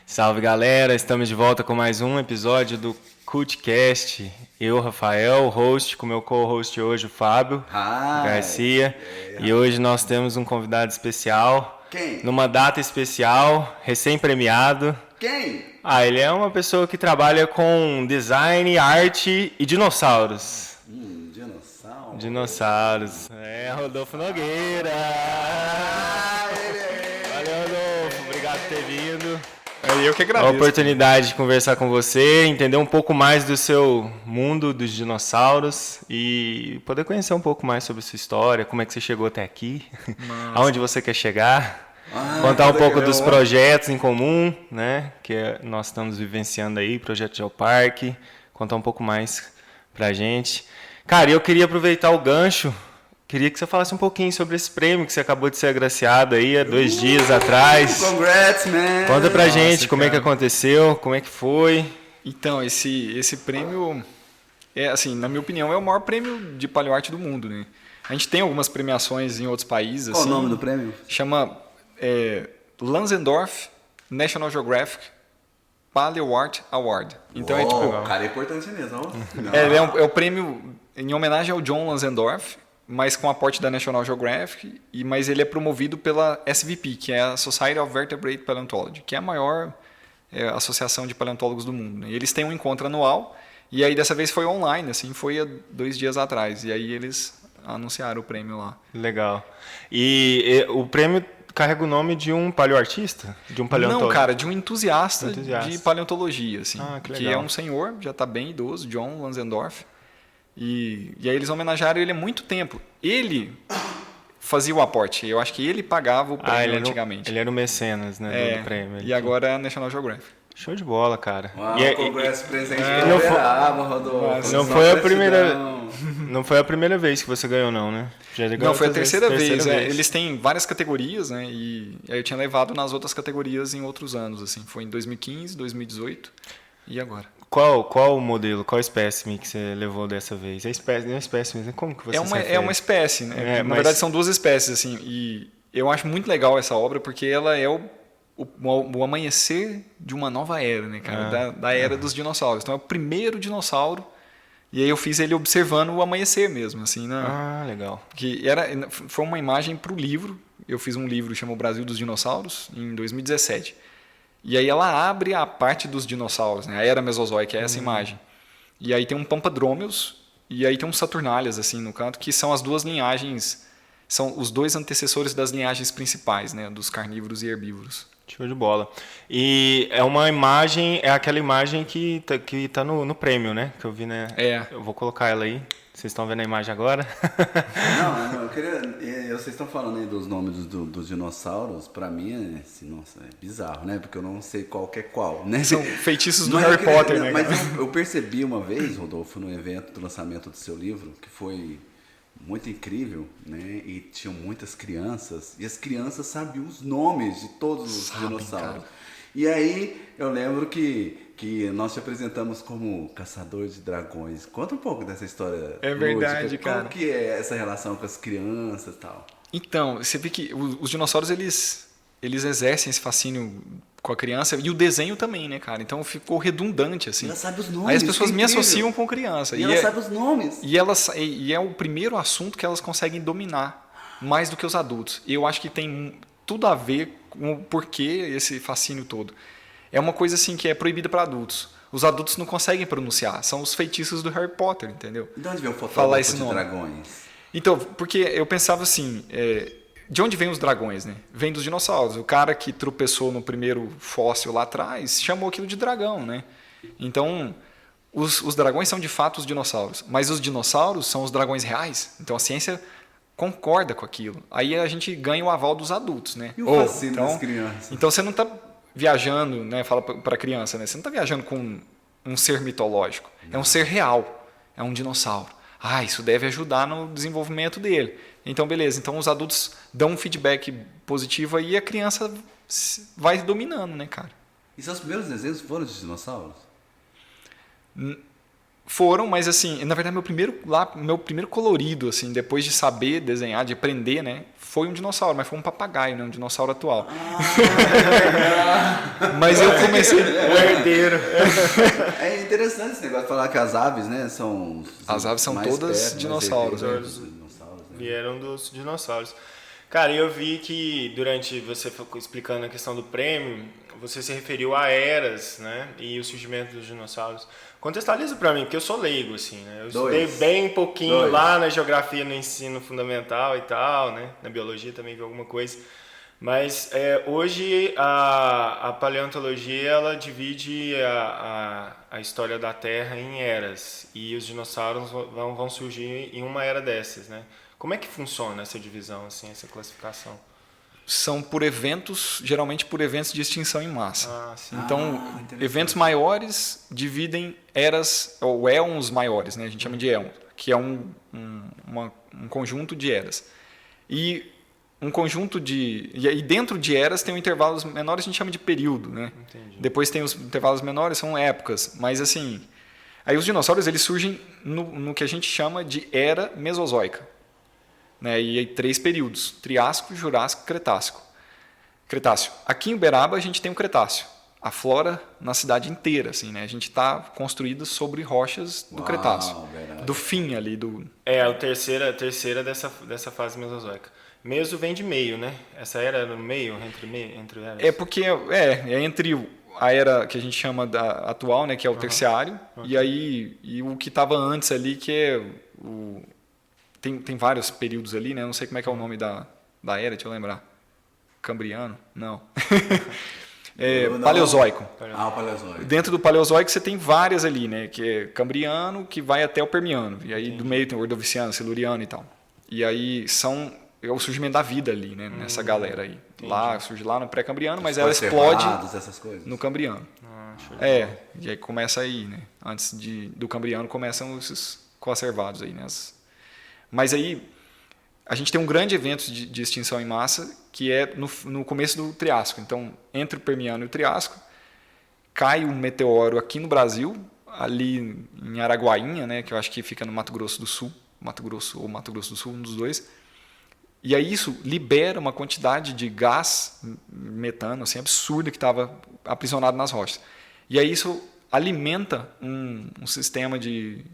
Salve galera, estamos de volta com mais um episódio do CultCast. Eu, Rafael, o host, com meu co-host hoje, o Fábio Garcia. E hoje nós temos um convidado especial. Quem? Numa data especial, recém-premiado. Quem? Ele é uma pessoa que trabalha com design, arte e dinossauros. Dinossauro. Dinossauros. Rodolfo Nogueira. Valeu, Rodolfo. Obrigado por ter vindo. Eu que agradeço. A oportunidade de conversar com você, entender um pouco mais do seu mundo dos dinossauros e poder conhecer um pouco mais sobre a sua história, como é que você chegou até aqui, aonde você quer chegar, contar um pouco dos projetos em comum, né, que nós estamos vivenciando aí, projeto Geoparque, contar um pouco mais pra gente. Cara, eu queria aproveitar o gancho. Queria que você falasse um pouquinho sobre esse prêmio que você acabou de ser agraciado aí há 2 dias atrás. Congrats, man! Conta pra gente como é que aconteceu, como é que foi. Então, esse prêmio, assim, na minha opinião, é o maior prêmio de paleoarte do mundo, né? A gente tem algumas premiações em outros países. Qual assim, o nome do prêmio? Chama Lanzendorf National Geographic Paleoart Award. Então O cara é importante mesmo. É o prêmio em homenagem ao John Lanzendorf, mas com aporte da National Geographic, mas ele é promovido pela SVP, que é a Society of Vertebrate Paleontology, que é a maior associação de paleontólogos do mundo, né? E eles têm um encontro anual, e aí dessa vez foi online, assim, foi há 2 dias atrás, e aí eles anunciaram o prêmio lá. Legal. E o prêmio carrega o nome de um paleoartista? De um paleontólogo? Não, cara, de um entusiasta de paleontologia, assim, que é um senhor, já está bem idoso, John Lanzendorf. E aí eles homenagearam ele há muito tempo. Ele fazia o aporte. Eu acho que ele pagava o prêmio antigamente. Ele era o mecenas, né, do prêmio. E agora é a National Geographic. Show de bola, cara. Congresso presente Rodolfo. Não foi a primeira vez que você ganhou, não, né? Não, foi a terceira vez. Eles têm várias categorias, né? E aí eu tinha levado nas outras categorias em outros anos, assim. Foi em 2015, 2018 e agora. Qual o modelo, qual espécime que você levou dessa vez? Não é espécime, como que você é uma espécie, né? Na verdade são 2 espécies, assim, e eu acho muito legal essa obra porque ela é o amanhecer de uma nova era, né, cara? Da era dos dinossauros. Então é o primeiro dinossauro, e aí eu fiz ele observando o amanhecer mesmo, assim, né? Legal. Foi uma imagem para o livro. Eu fiz um livro chamado O Brasil dos Dinossauros, em 2017. E aí ela abre a parte dos dinossauros, né? A era mesozoica, é essa imagem. E aí tem um Pampadromeus, e aí tem um Saturnalias, assim, no canto, que são as 2 linhagens, são os 2 antecessores das linhagens principais, né? Dos carnívoros e herbívoros. Show de bola. E é uma imagem, é aquela imagem que tá no prêmio, né? Que eu vi, né? Eu vou colocar ela aí. Vocês estão vendo a imagem agora? Não, eu queria... Vocês estão falando aí dos nomes dos dinossauros. Pra mim, nossa, é bizarro, né? Porque eu não sei qual que é qual, né? São feitiços do Harry Potter, né? Mas eu percebi uma vez, Rodolfo, no evento do lançamento do seu livro, que foi muito incrível, né? E tinham muitas crianças. E as crianças sabiam os nomes de todos os dinossauros. Cara. E aí, eu lembro que nós te apresentamos como caçador de dragões. Conta um pouco dessa história. É verdade, lúdica. cara. Como que é essa relação com as crianças e tal? Então, você vê que os dinossauros, eles exercem esse fascínio com a criança e o desenho também, né, cara? Então ficou redundante, assim. E ela sabe os nomes. Aí as pessoas me associam com criança. E ela sabe os nomes. E é o primeiro assunto que elas conseguem dominar mais do que os adultos. E eu acho que tem tudo a ver com o porquê esse fascínio todo. É uma coisa assim que é proibida para adultos. Os adultos não conseguem pronunciar. São os feitiços do Harry Potter, entendeu? De onde veio o fotógrafo de dragões? Então, porque eu pensava assim... de onde vêm os dragões, né? Vem dos dinossauros. O cara que tropeçou no primeiro fóssil lá atrás chamou aquilo de dragão, né? Então, os dragões são de fato os dinossauros. Mas os dinossauros são os dragões reais. Então, a ciência concorda com aquilo. Aí a gente ganha o aval dos adultos, né? E o fascínio das crianças? Então, você não está viajando, né? Fala para a criança, né? Você não está viajando com um ser mitológico. É um ser real. É um dinossauro. isso deve ajudar no desenvolvimento dele. Então, beleza. Então, os adultos dão um feedback positivo aí e a criança vai dominando, né, cara? E seus primeiros desenhos foram de dinossauros? Foram, mas assim, na verdade, meu primeiro colorido, assim, depois de saber desenhar, de aprender, né, foi um dinossauro, mas foi um papagaio, né, um dinossauro atual. Mas eu comecei... O herdeiro. É interessante esse negócio de falar que as aves, né, são... As aves são mais todas perto, dinossauros, mais né? dinossauros, né? Vieram dos dinossauros. Cara, eu vi que durante você explicando a questão do prêmio, você se referiu a eras, né? E o surgimento dos dinossauros. Contextualiza pra mim, porque eu sou leigo, assim, né? Eu estudei bem pouquinho lá na geografia, no ensino fundamental e tal, né? Na biologia também vi alguma coisa. Mas hoje a paleontologia, ela divide a história da Terra em eras. E os dinossauros vão surgir em uma era dessas, né? Como é que funciona essa divisão, assim, essa classificação? São por eventos, geralmente por eventos de extinção em massa. Então, eventos maiores dividem eras, ou éons maiores, né? A gente chama de éon, que é um conjunto de eras. E um conjunto de... E dentro de eras tem intervalos menores, a gente chama de período, né? Entendi. Depois tem os intervalos menores, são épocas. Mas assim, aí os dinossauros eles surgem no que a gente chama de era mesozoica. Né, e aí 3 períodos: Triássico, Jurássico, Cretáceo. Aqui em Uberaba a gente tem o Cretáceo. A flora na cidade inteira, assim, né? A gente está construído sobre rochas do Cretáceo, do fim ali do. A terceira dessa fase mesozoica. Meso vem de meio, né? Essa era no meio, entre eras. É porque é entre a era que a gente chama da atual, né? Que é o terciário, e o que estava antes ali, que é o Tem vários períodos ali, né? Eu não sei como é que é o nome da era, deixa eu lembrar. Cambriano? Não. Paleozoico. O Paleozoico. Dentro do Paleozoico você tem várias ali, né? Que é Cambriano, que vai até o Permiano. E aí do meio tem o Ordoviciano, Siluriano e tal. E aí é o surgimento da vida ali, né? Nessa galera aí. Surge lá no pré-cambriano, mas ela explode essas coisas. no Cambriano. E aí começa aí, né? Antes do Cambriano começam esses coacervados aí, né? Mas aí a gente tem um grande evento de extinção em massa que é no começo do Triássico. Então, entre o Permiano e o Triássico, cai um meteoro aqui no Brasil, ali em Araguainha, né, que eu acho que fica no Mato Grosso do Sul, Mato Grosso do Sul, um dos dois. E aí isso libera uma quantidade de gás metano assim, absurda que estava aprisionado nas rochas. E aí isso alimenta um sistema de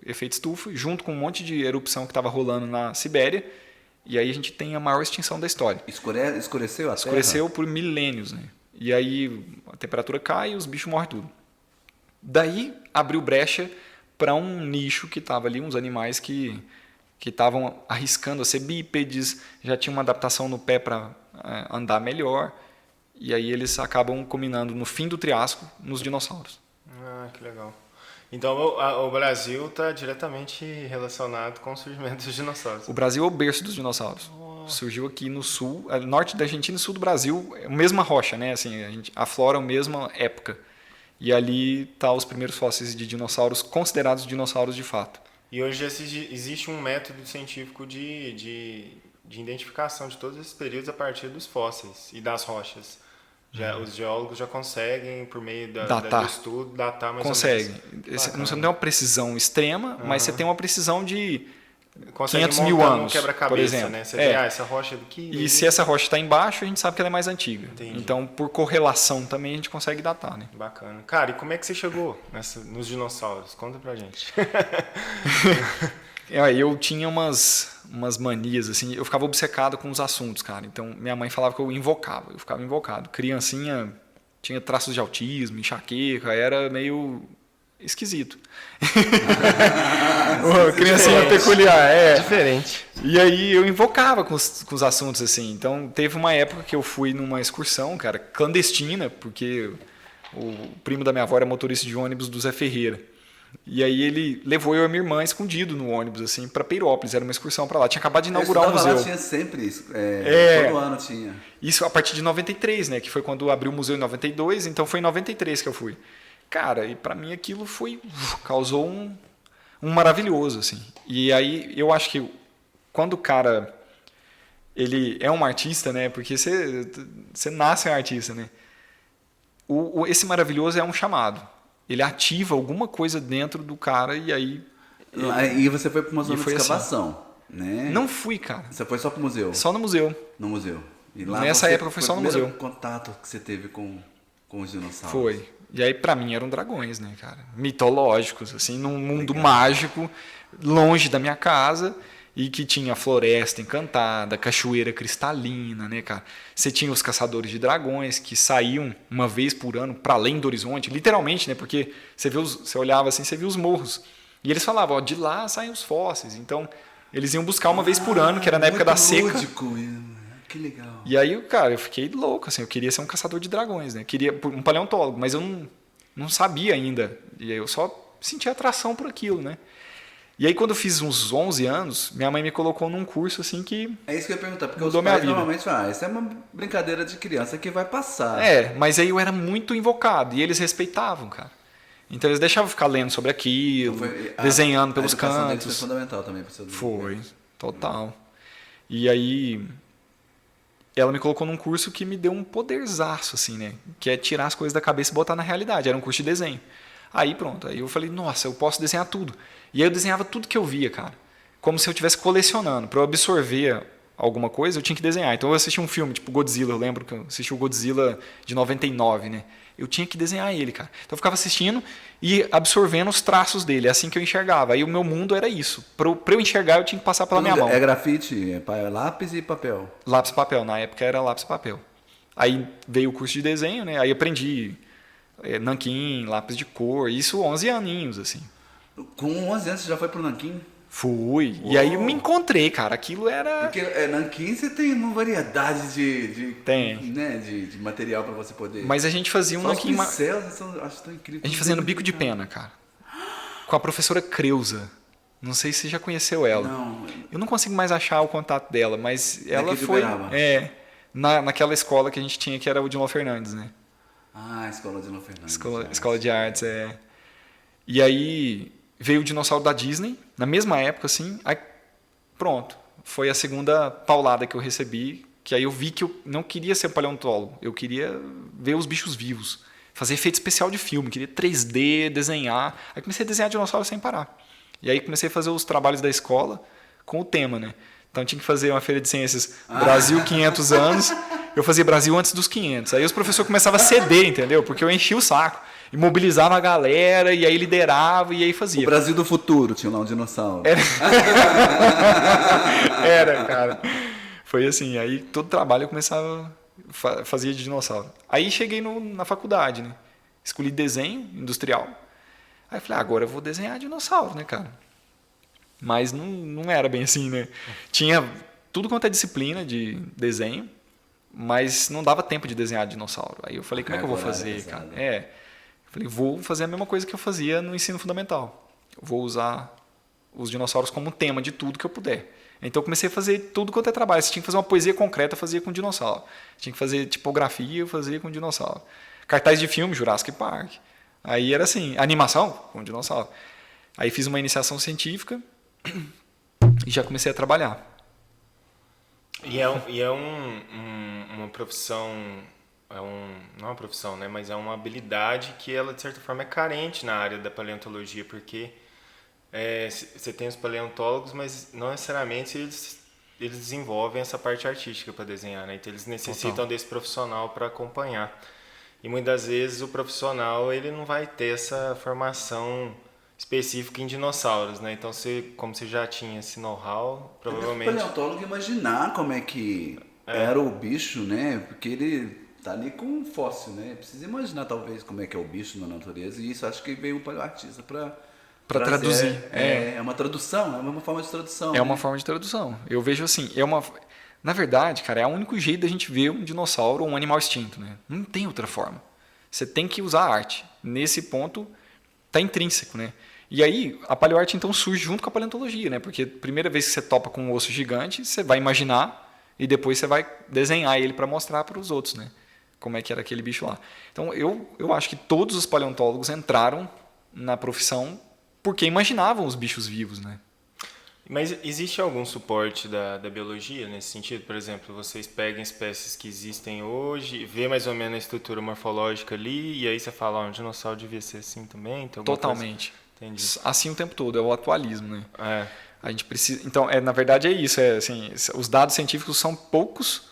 efeito estufa, junto com um monte de erupção que estava rolando na Sibéria, e aí a gente tem a maior extinção da história. Escureceu a Terra? Escureceu por milênios, né? E aí a temperatura cai e os bichos morrem tudo. Daí abriu brecha para um nicho que estava ali, uns animais que estavam arriscando a ser bípedes, já tinham uma adaptação no pé para andar melhor, e aí eles acabam combinando no fim do Triássico nos dinossauros. Que legal. Então, o Brasil está diretamente relacionado com o surgimento dos dinossauros. O Brasil é o berço dos dinossauros. Surgiu aqui no sul, norte da Argentina e sul do Brasil, é a mesma rocha, né? Assim, a flora é a mesma época. E ali tá os primeiros fósseis de dinossauros considerados dinossauros de fato. E hoje existe um método científico de identificação de todos esses períodos a partir dos fósseis e das rochas. Os geólogos já conseguem, por meio do estudo, datar mais ou menos. Você não tem uma precisão extrema, mas você tem uma precisão de consegue 500 mil anos, por exemplo. Né? Você vê, essa rocha aqui... E se essa rocha está embaixo, a gente sabe que ela é mais antiga. Entendi. Então, por correlação também, a gente consegue datar. Né? Bacana. Cara, e como é que você chegou nos dinossauros? Conta pra gente. Eu tinha umas manias, assim, eu ficava obcecado com os assuntos, cara. Então, minha mãe falava que eu ficava invocado. Criancinha, tinha traços de autismo, enxaqueca, era meio esquisito. Criancinha peculiar, Diferente. E aí eu invocava com os assuntos, assim. Então, teve uma época que eu fui numa excursão, cara, clandestina, porque o primo da minha avó era motorista de ônibus do Zé Ferreira. E aí ele levou eu e minha irmã escondido no ônibus, assim, para Peirópolis. Era uma excursão para lá. Tinha acabado de inaugurar o museu. Lá tinha sempre isso. Todo ano tinha. Isso a partir de 93, né? Que foi quando abriu o museu em 92. Então foi em 93 que eu fui. Cara, e para mim aquilo causou um maravilhoso, assim. E aí eu acho que quando o cara ele é um artista, né? Porque você nasce um artista, né? Esse maravilhoso é um chamado. Ele ativa alguma coisa dentro do cara e aí... E você foi para uma zona de foi assim. escavação, né? Não fui, cara. Você foi só pro museu? Só no museu. No museu. E lá Nessa época foi só no museu. O contato que você teve com os dinossauros. Foi. E aí, pra mim, eram dragões, né, cara? Mitológicos, assim, num mundo mágico, longe da minha casa, e que tinha floresta encantada, cachoeira cristalina, né, cara? Você tinha os caçadores de dragões, que saíam uma vez por ano para além do horizonte, literalmente, né? Porque você olhava assim, você via os morros. E eles falavam, ó, de lá saem os fósseis. Então, eles iam buscar uma vez por ano, que era na época da seca. Lúdico. Que legal. E aí, cara, eu fiquei louco, assim, eu queria ser um caçador de dragões, né? Queria um paleontólogo, mas eu não sabia ainda. E aí eu só sentia atração por aquilo, né? E aí, quando eu fiz uns 11 anos, minha mãe me colocou num curso, assim, que... É isso que eu ia perguntar, porque mudou os pais minha vida. normalmente falam, isso é uma brincadeira de criança que vai passar. É, mas aí eu era muito invocado, e eles respeitavam, cara. Então eles deixavam eu ficar lendo sobre aquilo, desenhando pelos cantos. Foi fundamental também para o seu Foi, total. E aí ela me colocou num curso que me deu um poderzaço, assim, né? Que é tirar as coisas da cabeça e botar na realidade. Era um curso de desenho. Aí pronto, aí eu falei, nossa, eu posso desenhar tudo. E aí eu desenhava tudo que eu via, cara. Como se eu estivesse colecionando. Para eu absorver alguma coisa, eu tinha que desenhar. Então eu assisti um filme, tipo Godzilla, eu lembro que eu assisti o Godzilla de 99, né? Eu tinha que desenhar ele, cara. Então eu ficava assistindo e absorvendo os traços dele. É assim que eu enxergava. Aí o meu mundo era isso. Para eu enxergar, eu tinha que passar pela minha mão. É grafite, é lápis e papel. Lápis e papel. Na época era lápis e papel. Aí veio o curso de desenho, né? Aí aprendi nanquim, lápis de cor. Isso 11 aninhos, assim. Com 11 anos você já foi pro nanquim? Fui. Uou. E aí eu me encontrei, cara. Aquilo era... Porque nanquim você tem uma variedade de material para você poder... Mas a gente fazia um nanquim... Os pincéis, acho tão incrível. A gente fazia no bico de pena, cara. Com a professora Creuza. Não sei se você já conheceu ela. Não. Eu não consigo mais achar o contato dela, mas ela Daqui de foi... Uberaba. Naquela escola que a gente tinha, que era o Odilon Fernandes, né? Ah, Escola de Odilon Fernandes. Escola de Artes, E aí veio o dinossauro da Disney, na mesma época, assim. Aí, pronto. Foi a segunda paulada que eu recebi, que aí eu vi que eu não queria ser paleontólogo. Eu queria ver os bichos vivos. Fazer efeito especial de filme. Queria 3D, desenhar. Aí comecei a desenhar dinossauro sem parar. E aí comecei a fazer os trabalhos da escola com o tema, né? Então tinha que fazer uma feira de ciências Brasil 500 anos. Eu fazia Brasil antes dos 500. Aí os professores começavam a ceder, entendeu? Porque eu enchia o saco. E mobilizava a galera, e aí liderava, e aí fazia. O Brasil do futuro, tinha lá um dinossauro. Era, cara. Foi assim, aí todo trabalho eu começava, fazia de dinossauro. Aí cheguei na faculdade, né? Escolhi desenho industrial. Aí falei, agora eu vou desenhar dinossauro, né, cara? Mas não era bem assim, né? Tinha tudo quanto é disciplina de desenho, mas não dava tempo de desenhar dinossauro. Aí eu falei, como é que eu vou fazer, cara? Falei, vou fazer a mesma coisa que eu fazia no ensino fundamental. Eu vou usar os dinossauros como tema de tudo que eu puder. Então eu comecei a fazer tudo quanto é trabalho. Se tinha que fazer uma poesia concreta, eu fazia com dinossauro. Tinha que fazer tipografia, eu fazia com dinossauro. Cartaz de filme, Jurassic Park. Aí era assim, animação com dinossauro. Aí fiz uma iniciação científica e já comecei a trabalhar. E é uma profissão... não é uma profissão, né? Mas é uma habilidade que ela, de certa forma, é carente na área da paleontologia, porque você tem os paleontólogos, mas não necessariamente eles desenvolvem essa parte artística para desenhar, né? Então eles necessitam desse profissional para acompanhar. E muitas vezes o profissional ele não vai ter essa formação específica em dinossauros, né? Então, como você já tinha esse know-how, provavelmente... O paleontólogo imaginar como é que era o bicho, né? Porque ele... tá ali com um fóssil, né? Precisa imaginar, talvez, como é que é o bicho na natureza. E isso acho que veio um paleoartista para traduzir. É uma tradução, é uma forma de tradução. É uma forma de tradução. Eu vejo assim, na verdade, cara, é o único jeito da gente ver um dinossauro ou um animal extinto, né? Não tem outra forma. Você tem que usar a arte. Nesse ponto, tá intrínseco, né? E aí, a paleoarte, então, surge junto com a paleontologia, né? Porque a primeira vez que você topa com um osso gigante, você vai imaginar e depois você vai desenhar ele para mostrar para os outros, né? Como é que era aquele bicho lá. Então, eu acho que todos os paleontólogos entraram na profissão porque imaginavam os bichos vivos, né? Mas existe algum suporte da biologia nesse sentido? Por exemplo, vocês pegam espécies que existem hoje, vê mais ou menos a estrutura morfológica ali, e aí você fala, um dinossauro devia ser assim também? Tem Totalmente. Entendi. Assim o tempo todo, é o atualismo, né? É. A gente precisa... Então, na verdade é isso, assim, os dados científicos são poucos,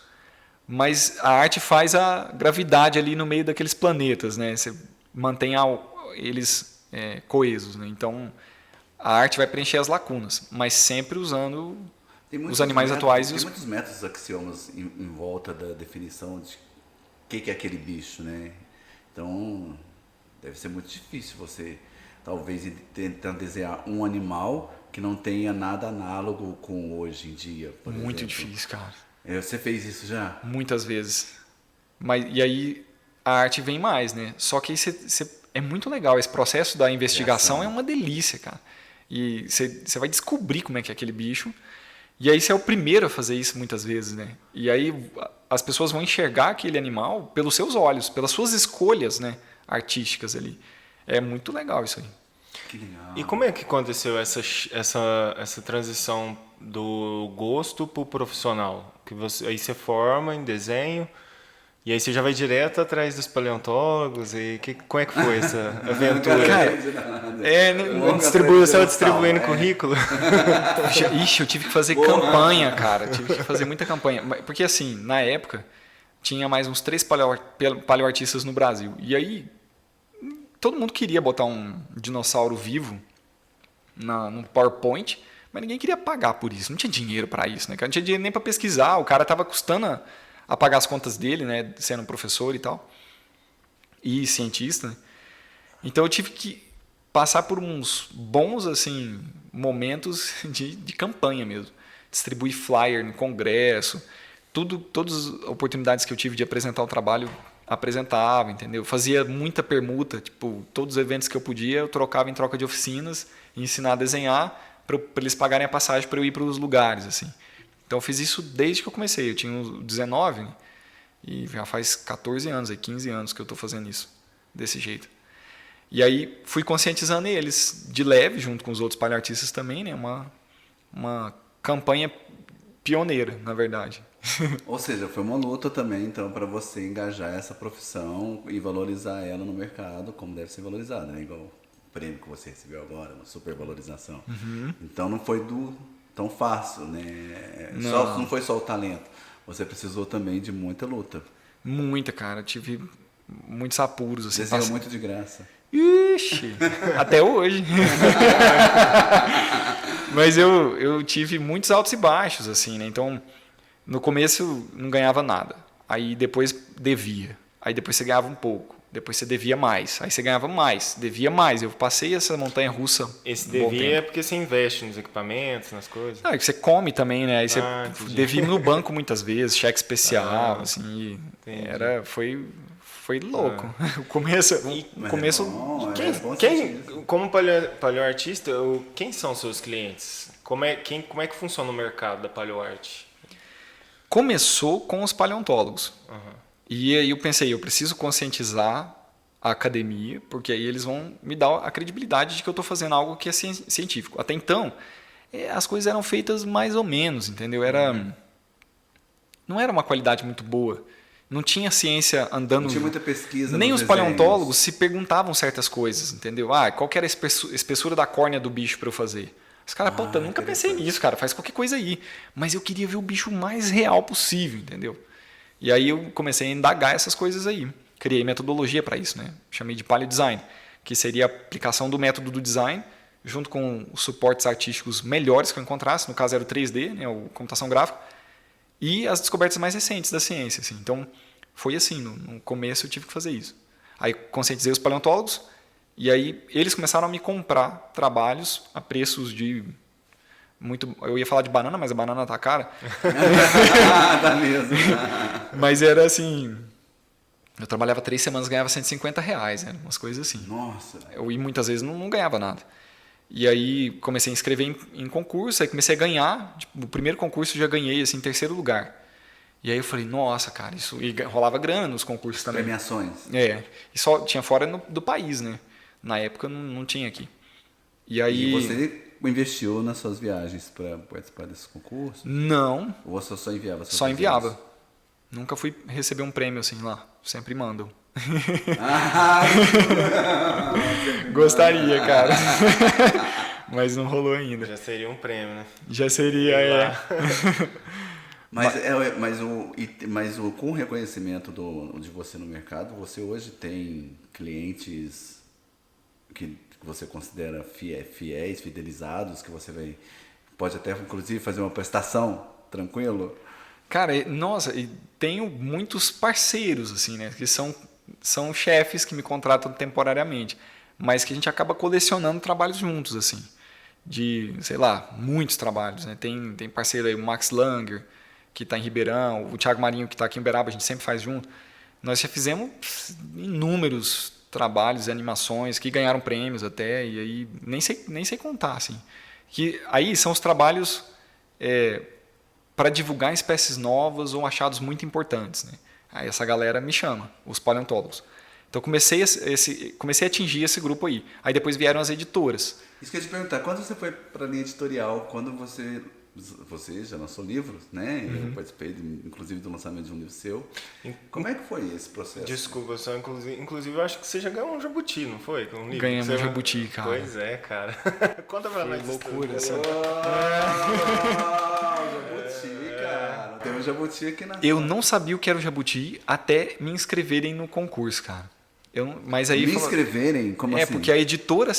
mas a arte faz a gravidade ali no meio daqueles planetas, né? Você mantém eles coesos, né? Então, a arte vai preencher as lacunas, mas sempre usando os animais atuais. Tem muitos métodos axiomas em volta da definição de o que é aquele bicho, né? Então, deve ser muito difícil você, talvez, tentar desenhar um animal que não tenha nada análogo com hoje em dia, por exemplo. Muito difícil, cara. Você fez isso já? Muitas vezes. E aí a arte vem mais, né? Só que é muito legal. Esse processo da investigação é uma delícia, cara. E você vai descobrir como é que é aquele bicho. E aí você é o primeiro a fazer isso muitas vezes, né? E aí as pessoas vão enxergar aquele animal pelos seus olhos, pelas suas escolhas, né, artísticas ali. É muito legal isso aí. Que legal. E como é que aconteceu essa transição do gosto para o profissional? Aí você forma em desenho, e aí você já vai direto atrás dos paleontólogos, e como é que foi essa aventura? Cara, Você distribuindo currículo? Ixi, eu tive que fazer campanha, cara. Tive que fazer muita campanha. Porque assim, na época, tinha mais uns 3 paleoartistas no Brasil. E aí, todo mundo queria botar um dinossauro vivo no PowerPoint, mas ninguém queria pagar por isso. Não tinha dinheiro para isso, né? Não tinha dinheiro nem para pesquisar. O cara estava custando a pagar as contas dele, né? Sendo professor e tal. E cientista, né? Então eu tive que passar por uns bons assim momentos de campanha mesmo. Distribuir flyer no congresso. Todas as oportunidades que eu tive de apresentar o trabalho, apresentava, entendeu? Fazia muita permuta, tipo, todos os eventos que eu podia, eu trocava em troca de oficinas, e ensinar a desenhar para eles pagarem a passagem para eu ir para os lugares, assim. Então eu fiz isso desde que eu comecei. Eu tinha uns 19, né? E já faz 14 anos, 15 anos que eu estou fazendo isso desse jeito. E aí fui conscientizando eles de leve, junto com os outros paleoartistas também, né? Uma campanha pioneira, na verdade. Ou seja, foi uma luta também, então, para você engajar essa profissão e valorizar ela no mercado como deve ser valorizada, né? Igual o prêmio que você recebeu agora, uma supervalorização. Uhum. Então não foi tão fácil, né? Não foi só o talento. Você precisou também de muita luta. Muita, cara. Tive muitos apuros. Assim, desenhou muito de graça. Ixi, até hoje. Mas eu tive muitos altos e baixos, assim, né? Então, no começo não ganhava nada. Aí depois devia. Aí depois você ganhava um pouco. Depois você devia mais. Aí você ganhava mais. Devia mais. Eu passei essa montanha russa. Esse devia é porque você investe nos equipamentos, nas coisas? Não, é que você come também, né? Aí você devia no banco muitas vezes, cheque especial, assim. Foi louco. O começo. Como paleoartista, quem são seus clientes? Como é que funciona o mercado da paleoarte? Começou com os paleontólogos. Uhum. E aí eu pensei, eu preciso conscientizar a academia, porque aí eles vão me dar a credibilidade de que eu estou fazendo algo que é científico. Até então, as coisas eram feitas mais ou menos, entendeu? Não era uma qualidade muito boa. Não tinha ciência andando... Não tinha muita pesquisa. Nem os paleontólogos se perguntavam certas coisas, entendeu? Qual que era a espessura da córnea do bicho para eu fazer? Os caras, puta, nunca pensei nisso, cara. Faz qualquer coisa aí. Mas eu queria ver o bicho mais real possível, entendeu? E aí eu comecei a indagar essas coisas aí. Criei metodologia para isso, né? Chamei de paleodesign, que seria a aplicação do método do design, junto com os suportes artísticos melhores que eu encontrasse, no caso era o 3D, né? O computação gráfica, e as descobertas mais recentes da ciência. Assim. Então, foi assim, no começo eu tive que fazer isso. Aí conscientizei os paleontólogos, e aí eles começaram a me comprar trabalhos a preços de... Eu ia falar de banana, mas a banana tá cara. Tá mesmo. Mas era assim... Eu trabalhava 3 semanas e ganhava R$150, né? Umas coisas assim. Nossa. E muitas vezes não ganhava nada. E aí comecei a inscrever em concurso, aí comecei a ganhar. Tipo, no primeiro concurso eu já ganhei assim, em 3º lugar. E aí eu falei, nossa, cara, isso... E rolava grana nos concursos também. Premiações. E só tinha fora do país, né? Na época não tinha aqui. E aí... E você investiu nas suas viagens para participar desse concurso? Não. Ou você só enviava? Só enviava. Nunca fui receber um prêmio assim lá. Sempre mandam. Gostaria, cara. Mas não rolou ainda. Já seria um prêmio, né? Já seria, Mas com o reconhecimento de você no mercado, você hoje tem clientes que você considera fiéis, fidelizados, que você pode até inclusive fazer uma prestação tranquilo? Cara, nossa, e tenho muitos parceiros, assim, né? Que são chefes que me contratam temporariamente, mas que a gente acaba colecionando trabalhos juntos, assim. De, sei lá, muitos trabalhos, né? Tem parceiro aí, o Max Langer, que está em Ribeirão, o Thiago Marinho, que está aqui em Uberaba, a gente sempre faz junto. Nós já fizemos inúmeros trabalhos e animações que ganharam prêmios até, e aí nem sei contar, assim. Que aí são os trabalhos para divulgar espécies novas ou achados muito importantes, né? Aí essa galera me chama, os paleontólogos. Então comecei a atingir esse grupo aí. Aí depois vieram as editoras. Isso que eu ia te perguntar, quando você foi para a linha editorial, quando você já lançou livros, né? Eu participei, inclusive, do lançamento de um livro seu. Como é que foi esse processo? Desculpa, só inclusive eu acho que você já ganhou um jabuti, não foi? Com um livro? Ganhamos um jabuti, cara. Pois é, cara. Conta pra nós. Loucura, assim. Jabuti, cara. Tem um jabuti aqui na... Eu não sabia o que era o jabuti até me inscreverem no concurso, cara. Mas aí inscreverem? Como assim? Porque a editora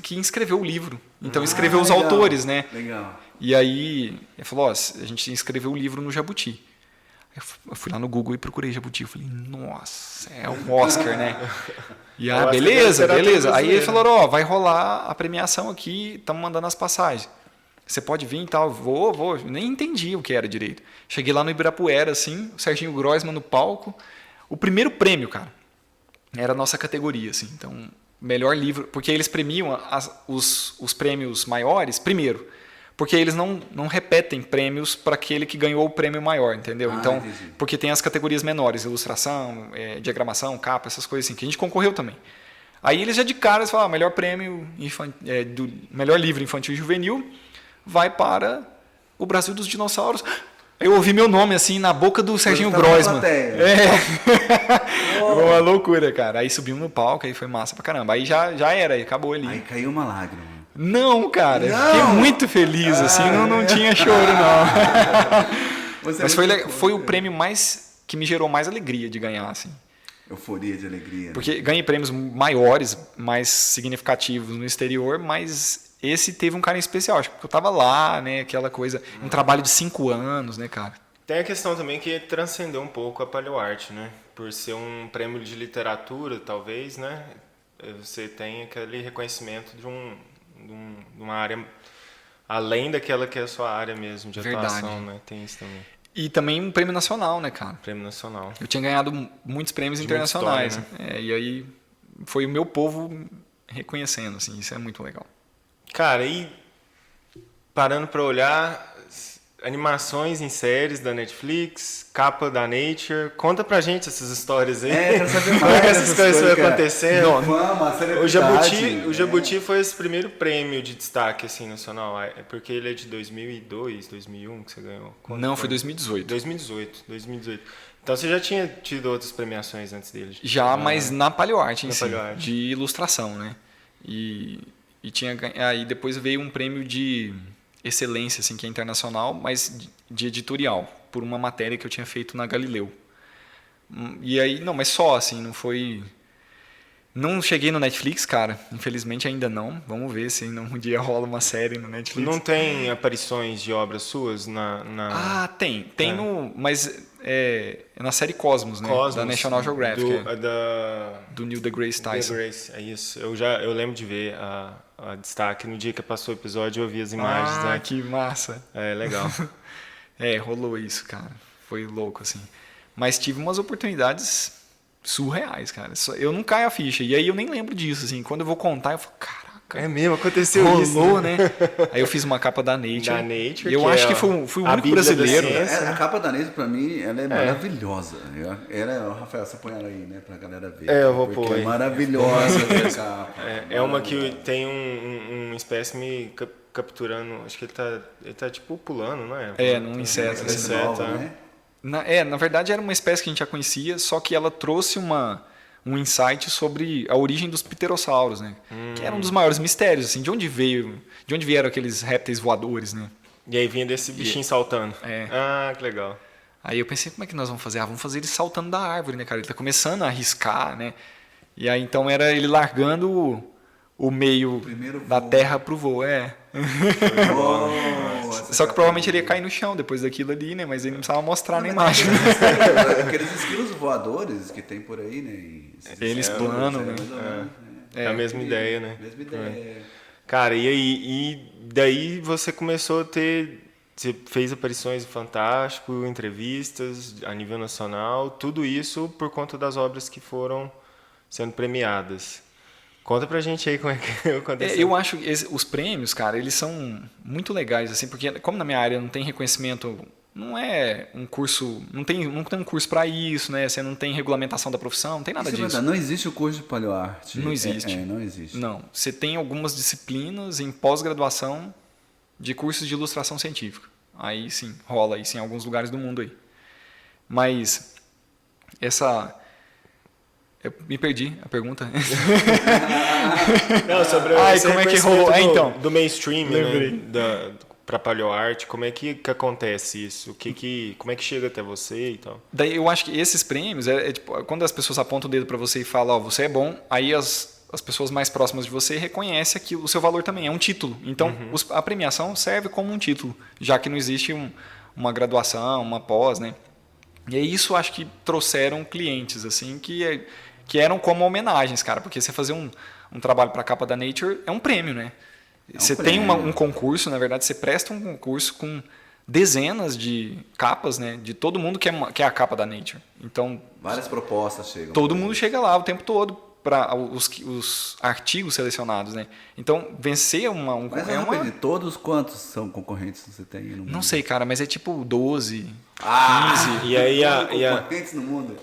que inscreveu o livro. Então inscreveu os autores, né? Legal. E aí ele falou, a gente inscreveu o livro no Jabuti. Eu fui lá no Google e procurei Jabuti. Eu falei, nossa, é um Oscar, né? E beleza. Aí ele falou, vai rolar a premiação aqui, estamos mandando as passagens. Você pode vir e tal? Vou. Nem entendi o que era direito. Cheguei lá no Ibirapuera, assim, o Serginho Groisman no palco. O primeiro prêmio, cara, era a nossa categoria, assim. Então, melhor livro... Porque eles premiam os prêmios maiores primeiro. Porque eles não repetem prêmios para aquele que ganhou o prêmio maior, entendeu? Então, entendi. porque tem as categorias menores, ilustração, diagramação, capa, essas coisas assim, que a gente concorreu também. Aí eles já de cara eles falam, melhor prêmio do melhor livro infantil e juvenil vai para o Brasil dos Dinossauros. Eu ouvi meu nome assim na boca do Serginho Groisman. Uma loucura, cara. Aí subimos no palco, aí foi massa pra caramba. Aí já era, aí acabou ali. Aí caiu uma lágrima. Não, cara. Fiquei muito feliz, assim, não tinha choro, não. Mas foi o prêmio que me gerou mais alegria de ganhar, assim. Euforia de alegria. Porque ganhei prêmios maiores, mais significativos no exterior, mas esse teve um carinho especial. Acho que eu tava lá, né? Aquela coisa, um trabalho de 5 anos, né, cara? Tem a questão também que transcendeu um pouco a paleoarte, né? Por ser um prêmio de literatura, talvez, né? Você tem aquele reconhecimento de uma área além daquela que é a sua área mesmo de atuação, né? Tem isso também. E também um prêmio nacional, né, cara? Prêmio nacional. Eu tinha ganhado muitos prêmios internacionais. História, né? E aí foi o meu povo reconhecendo, assim, isso é muito legal. Cara, e parando para olhar, animações em séries da Netflix, capa da Nature, conta pra gente essas histórias aí. Quero saber mais. Como é que essas coisas foram acontecendo? O O Jabuti foi esse primeiro prêmio de destaque assim, nacional, porque ele é de 2002, 2001 que você ganhou. Não, foi 2018. 2018. Então você já tinha tido outras premiações antes dele? Já, mas na paleoarte em si, paleoarte. De ilustração, né? E aí depois veio um prêmio de excelência, assim, que é internacional, mas de editorial, por uma matéria que eu tinha feito na Galileu. E aí, mas só, assim, não foi... Não cheguei no Netflix, cara, infelizmente ainda não. Vamos ver se um dia rola uma série no Netflix. Não tem aparições de obras suas na... Tem. Tem mas na série Cosmos, né? Cosmos, da National Geographic. Do Neil deGrasse Tyson. deGrasse, é isso. Eu lembro de ver a destaque. No dia que passou o episódio, eu vi as imagens. Né? Que massa. É, legal. Rolou isso, cara. Foi louco, assim. Mas tive umas oportunidades surreais, cara. Eu não caio a ficha. E aí eu nem lembro disso, assim. Quando eu vou contar, eu falo, caraca, É mesmo, aconteceu isso. Rolou, né? Aí eu fiz uma capa da Nature. Da Nature, E eu que acho é que fui o único Bíblia da brasileiro. ciência. A capa da Nature, pra mim, ela é maravilhosa. Rafael, você põe ela aí, né, pra galera ver. Eu vou porque pôr. é maravilhosa essa capa. É uma que tem um espécime capturando, acho que ele tá tipo pulando, não é? Num inseto. Essa Assim. nova, né? Na verdade era uma espécie que a gente já conhecia, só que ela trouxe um insight sobre a origem dos pterossauros, né? Que era um dos maiores mistérios, assim, de onde vieram aqueles répteis voadores, né? E aí vinha desse bichinho saltando. É. Ah, que legal. Aí eu pensei, como é que nós vamos fazer? Vamos fazer ele saltando da árvore, né, cara? Ele tá começando a arriscar, né? E aí então era ele largando o meio da terra pro voo, Só que provavelmente ele ia cair no chão depois daquilo ali, né? Mas ele não precisava mostrar na imagem. Aqueles esquilos voadores que tem por aí, né? Eles planam, né? É a mesma ideia, né? Mesma ideia. Cara, e aí daí você começou a ter... Você fez aparições em Fantástico, entrevistas a nível nacional, tudo isso por conta das obras que foram sendo premiadas. Conta pra gente aí como é que aconteceu. Eu acho que os prêmios, cara, eles são muito legais, assim, porque como na minha área não tem reconhecimento, não é um curso, não tem um curso para isso, né? Você não tem regulamentação da profissão, não tem nada disso. Não existe o curso de paleoarte. Não existe. Não existe. Não. Você tem algumas disciplinas em pós-graduação de cursos de ilustração científica. Aí sim, rola isso em alguns lugares do mundo aí. Mas eu me perdi a pergunta. Não, sobre como é que rolou? Então, do mainstream, lembrei. né? Para paleoarte, como é que acontece isso? Como é que chega até você e tal? Daí eu acho que esses prêmios, tipo, quando as pessoas apontam o dedo para você e falam, você é bom, aí as pessoas mais próximas de você reconhecem que o seu valor também é um título. Então, a premiação serve como um título, já que não existe uma graduação, uma pós, né? E aí isso acho que trouxeram clientes, assim, que eram como homenagens, cara, porque você fazer um trabalho para a capa da Nature é um prêmio, né? Você tem um concurso, na verdade, você presta um concurso com dezenas de capas, né, de todo mundo que é a capa da Nature. Então, várias propostas chegam. Todo mundo chega lá o tempo todo para os artigos selecionados, né? Então, vencer Mas todos quantos são concorrentes você tem no mundo? Não sei, cara, mas é tipo 12, 15. E aí concorrentes no mundo?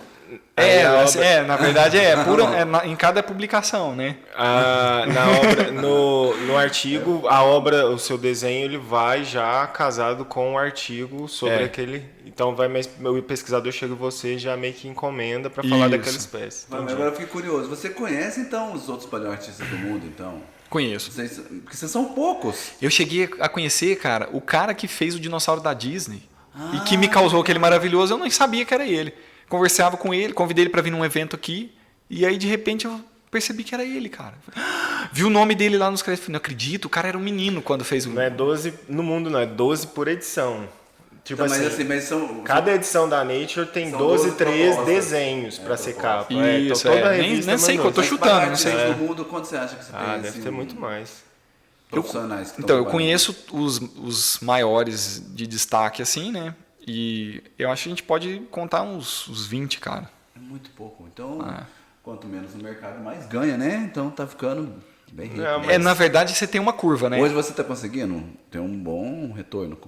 Na verdade em cada publicação, né? Na obra, no artigo, o seu desenho ele vai já casado com o artigo sobre aquele. Então o pesquisador chega em você e já meio que encomenda para falar daquela espécie. Mas agora eu fiquei curioso. Você conhece então os outros paleoartistas do mundo, então? Conheço. Porque vocês são poucos. Eu cheguei a conhecer, cara, o cara que fez o dinossauro da Disney e que me causou aquele maravilhoso. Eu não sabia que era ele. Conversava com ele, convidei ele para vir num evento aqui, e aí de repente eu percebi que era ele, cara. Vi o nome dele lá nos créditos, não acredito, o cara era um menino quando fez o... Não é 12 no mundo, não, é 12 por edição. Tipo então, assim, mas cada edição da Nature tem 12, 13 desenhos para ser capa. Isso, então toda a revista nem sei, eu tô chutando, não sei. No mundo, quanto você acha que você tem? Deve ter muito mais. Profissionais que então, eu conheço os maiores de destaque, assim, né? E eu acho que a gente pode contar uns 20, cara. É muito pouco. Então, quanto menos no mercado, mais ganha, né? Então tá ficando bem rico. Na verdade, você tem uma curva, né? Hoje você tá conseguindo ter um bom retorno.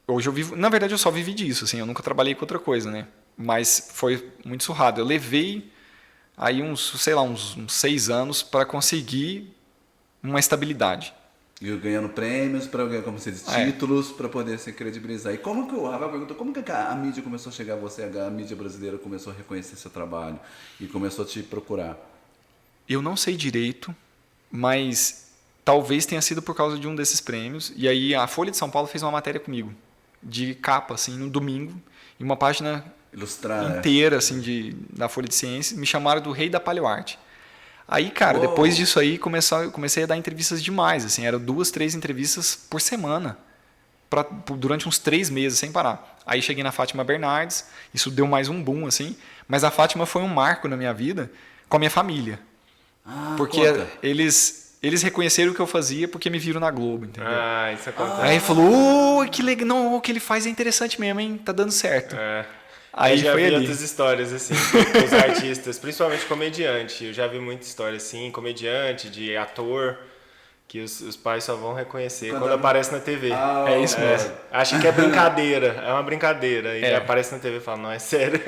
Hoje eu vivo... Na verdade, eu só vivi disso, assim. Eu nunca trabalhei com outra coisa, né? Mas foi muito surrado. Eu levei aí uns 6 anos para conseguir uma estabilidade. E ganhando prêmios, para ganhar, como você diz, títulos, para poder se credibilizar. E como que o Rafael perguntou, como que a mídia começou a chegar a você, a mídia brasileira começou a reconhecer seu trabalho e começou a te procurar? Eu não sei direito, mas talvez tenha sido por causa de um desses prêmios. E aí a Folha de São Paulo fez uma matéria comigo, de capa, assim, no domingo, em uma página ilustrada inteira, assim, da Folha de Ciências. Me chamaram do Rei da Paleoarte. Aí, cara, depois disso aí, comecei a dar entrevistas demais, assim, eram 2, 3 entrevistas por semana, durante uns 3 meses, sem parar. Aí cheguei na Fátima Bernardes, isso deu mais um boom, assim, mas a Fátima foi um marco na minha vida com a minha família. Porque eles reconheceram o que eu fazia porque me viram na Globo, entendeu? Isso acontece. Aí falou, que legal, não, o que ele faz é interessante mesmo, hein, tá dando certo. Aí eu já foi vi ali. outras histórias, assim, dos artistas, principalmente comediante. Eu já vi muita história, assim, comediante, de ator, que os pais só vão reconhecer quando aparece na TV. É isso mesmo. Acha que é brincadeira, é uma brincadeira. E aparece na TV e fala, não, é sério.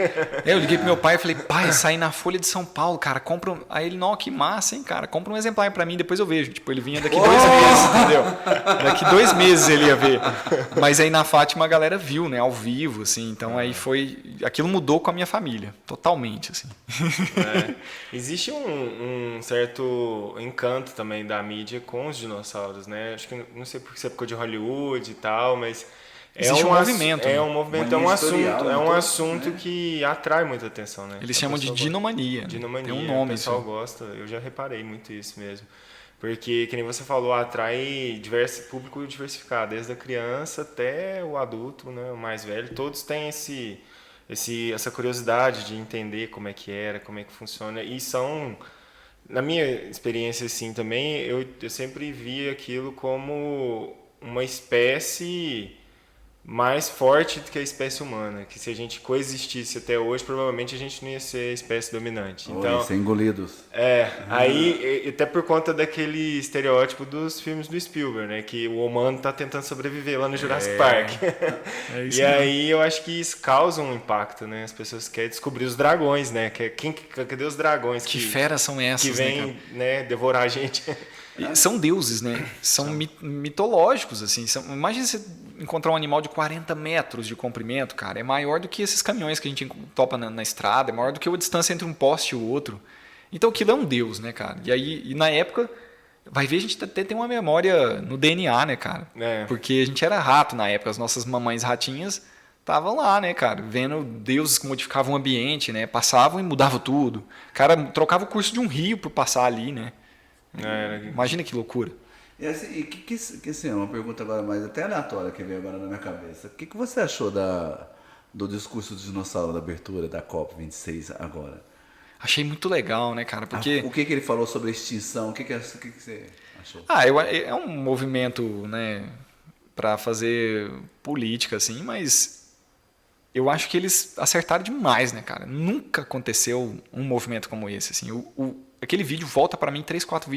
Eu liguei pro meu pai e falei, pai, saí na Folha de São Paulo, cara, compra um... Aí ele, não, que massa, hein, cara, compra um exemplar pra mim, depois eu vejo. Tipo, ele vinha daqui 2 meses, entendeu? Daqui 2 meses ele ia ver. Mas aí na Fátima a galera viu, né, ao vivo, assim, então aí foi... Aquilo mudou com a minha família, totalmente, assim. Existe um certo encanto também da mídia com os dinossauros, né? Acho que não sei porque você ficou de Hollywood e tal, mas existe um movimento. É um movimento, é um assunto que atrai muita atenção, né? Eles chamam de dinomania. Dinomania. Tem um nome, o pessoal assim. gosta, eu já reparei muito isso mesmo. Porque, que nem você falou, atrai público diversificado, desde a criança até o adulto, né, o mais velho, todos têm essa curiosidade de entender como é que era, como é que funciona, e são, na minha experiência assim também, eu sempre vi aquilo como uma espécie mais forte do que a espécie humana, que se a gente coexistisse até hoje, provavelmente a gente não ia ser a espécie dominante. Então, ser engolidos. Aí, até por conta daquele estereótipo dos filmes do Spielberg, né, que o humano está tentando sobreviver lá no Jurassic Park. E aí eu acho que isso causa um impacto, né, as pessoas querem descobrir os dragões, né, cadê os dragões que feras são essas, que vêm, né, devorar a gente. São deuses, né? São mitológicos, assim. Imagina você encontrar um animal de 40 metros de comprimento, cara. É maior do que esses caminhões que a gente topa na estrada, é maior do que a distância entre um poste e o outro. Então aquilo é um deus, né, cara? E na época, vai ver, a gente até tem uma memória no DNA, né, cara? Porque a gente era rato na época, as nossas mamães ratinhas estavam lá, né, cara? Vendo deuses que modificavam o ambiente, né? Passavam e mudavam tudo. O cara trocava o curso de um rio por passar ali, né? Imagina que loucura. E assim, assim, uma pergunta agora mais até aleatória que veio agora na minha cabeça. O que você achou do discurso do dinossauro da abertura da COP26 agora? Achei muito legal, né, cara? Porque... O que ele falou sobre a extinção? O que você achou? É um movimento, né, para fazer política, assim, mas eu acho que eles acertaram demais, né, cara? Nunca aconteceu um movimento como esse, assim. Aquele vídeo volta para mim 3, 4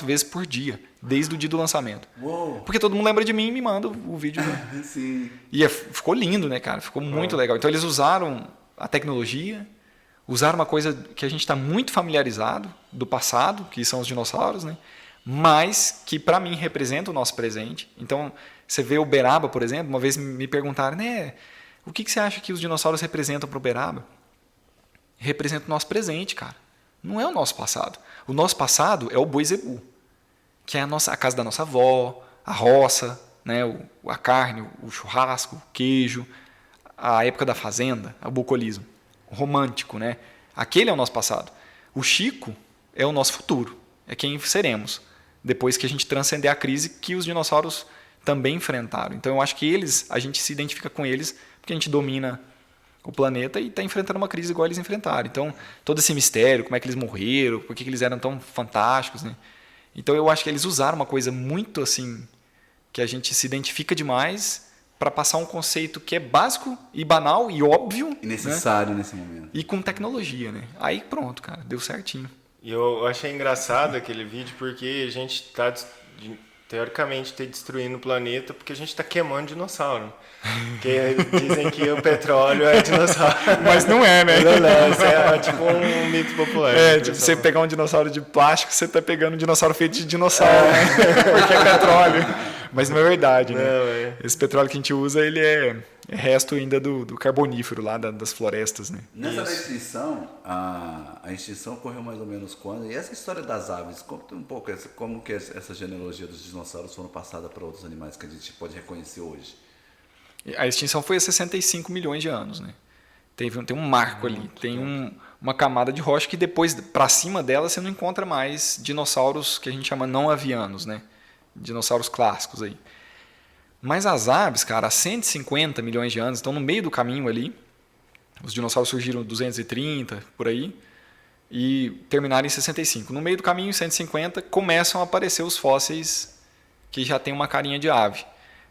vezes por dia, desde o dia do lançamento. Uou. Porque todo mundo lembra de mim e me manda o vídeo. Sim. E ficou lindo, né, cara? Ficou muito legal. Então eles usaram a tecnologia, usaram uma coisa que a gente está muito familiarizado do passado, que são os dinossauros, né? Mas que para mim representa o nosso presente. Então você vê o Uberaba, por exemplo, uma vez me perguntaram, né, o que você acha que os dinossauros representam para o Uberaba? Representa o nosso presente, cara. Não é o nosso passado. O nosso passado é o Boi Zebu, que é a casa da nossa avó, a roça, né, a carne, o churrasco, o queijo, a época da fazenda, o bucolismo, o romântico, né? Aquele é o nosso passado. O Chico é o nosso futuro, é quem seremos, depois que a gente transcender a crise que os dinossauros também enfrentaram. Então eu acho que a gente se identifica com eles porque a gente domina o planeta e está enfrentando uma crise igual eles enfrentaram. Então, todo esse mistério, como é que eles morreram, por que eles eram tão fantásticos, né? Então, eu acho que eles usaram uma coisa muito assim, que a gente se identifica demais para passar um conceito que é básico e banal e óbvio. E necessário, né? Nesse momento. E com tecnologia, né? Aí pronto, cara, deu certinho. E eu achei engraçado aquele vídeo porque a gente está, teoricamente, destruindo o planeta porque a gente está queimando dinossauro. Porque dizem que o petróleo é dinossauro. Mas não é, né? Não, isso é tipo um mito popular. Tipo, você pegar um dinossauro de plástico, você está pegando um dinossauro feito de dinossauro, né? Porque é petróleo. Mas não é verdade, né? Não, Esse petróleo que a gente usa, ele é resto ainda do carbonífero lá das florestas, né? Nessa da extinção, a extinção ocorreu mais ou menos quando? E essa história das aves, conta um pouco como que essa genealogia dos dinossauros foram passada para outros animais que a gente pode reconhecer hoje. A extinção foi há 65 milhões de anos, né? Tem um marco ali, tem uma camada de rocha que depois, para cima dela, você não encontra mais dinossauros que a gente chama não avianos, né? Dinossauros clássicos aí. Mas as aves, cara, há 150 milhões de anos, estão no meio do caminho ali. Os dinossauros surgiram em 230, por aí, e terminaram em 65. No meio do caminho, em 150, começam a aparecer os fósseis que já têm uma carinha de ave.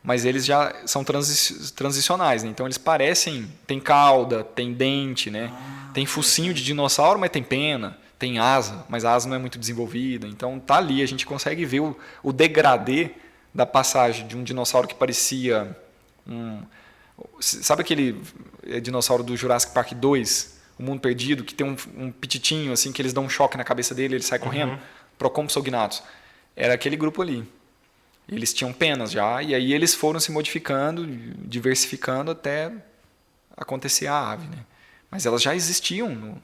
Mas eles já são transicionais, né? Então eles parecem, tem cauda, tem dente, né? Tem focinho de dinossauro, mas tem pena, tem asa, mas a asa não é muito desenvolvida. Então tá ali, a gente consegue ver o degradê da passagem de um dinossauro que parecia sabe aquele dinossauro do Jurassic Park 2, O Mundo Perdido, que tem um pititinho assim que eles dão um choque na cabeça dele, ele sai correndo? Procompsognathus. Era aquele grupo ali. Eles tinham penas já, e aí eles foram se modificando, diversificando até acontecer a ave, né? Mas elas já existiam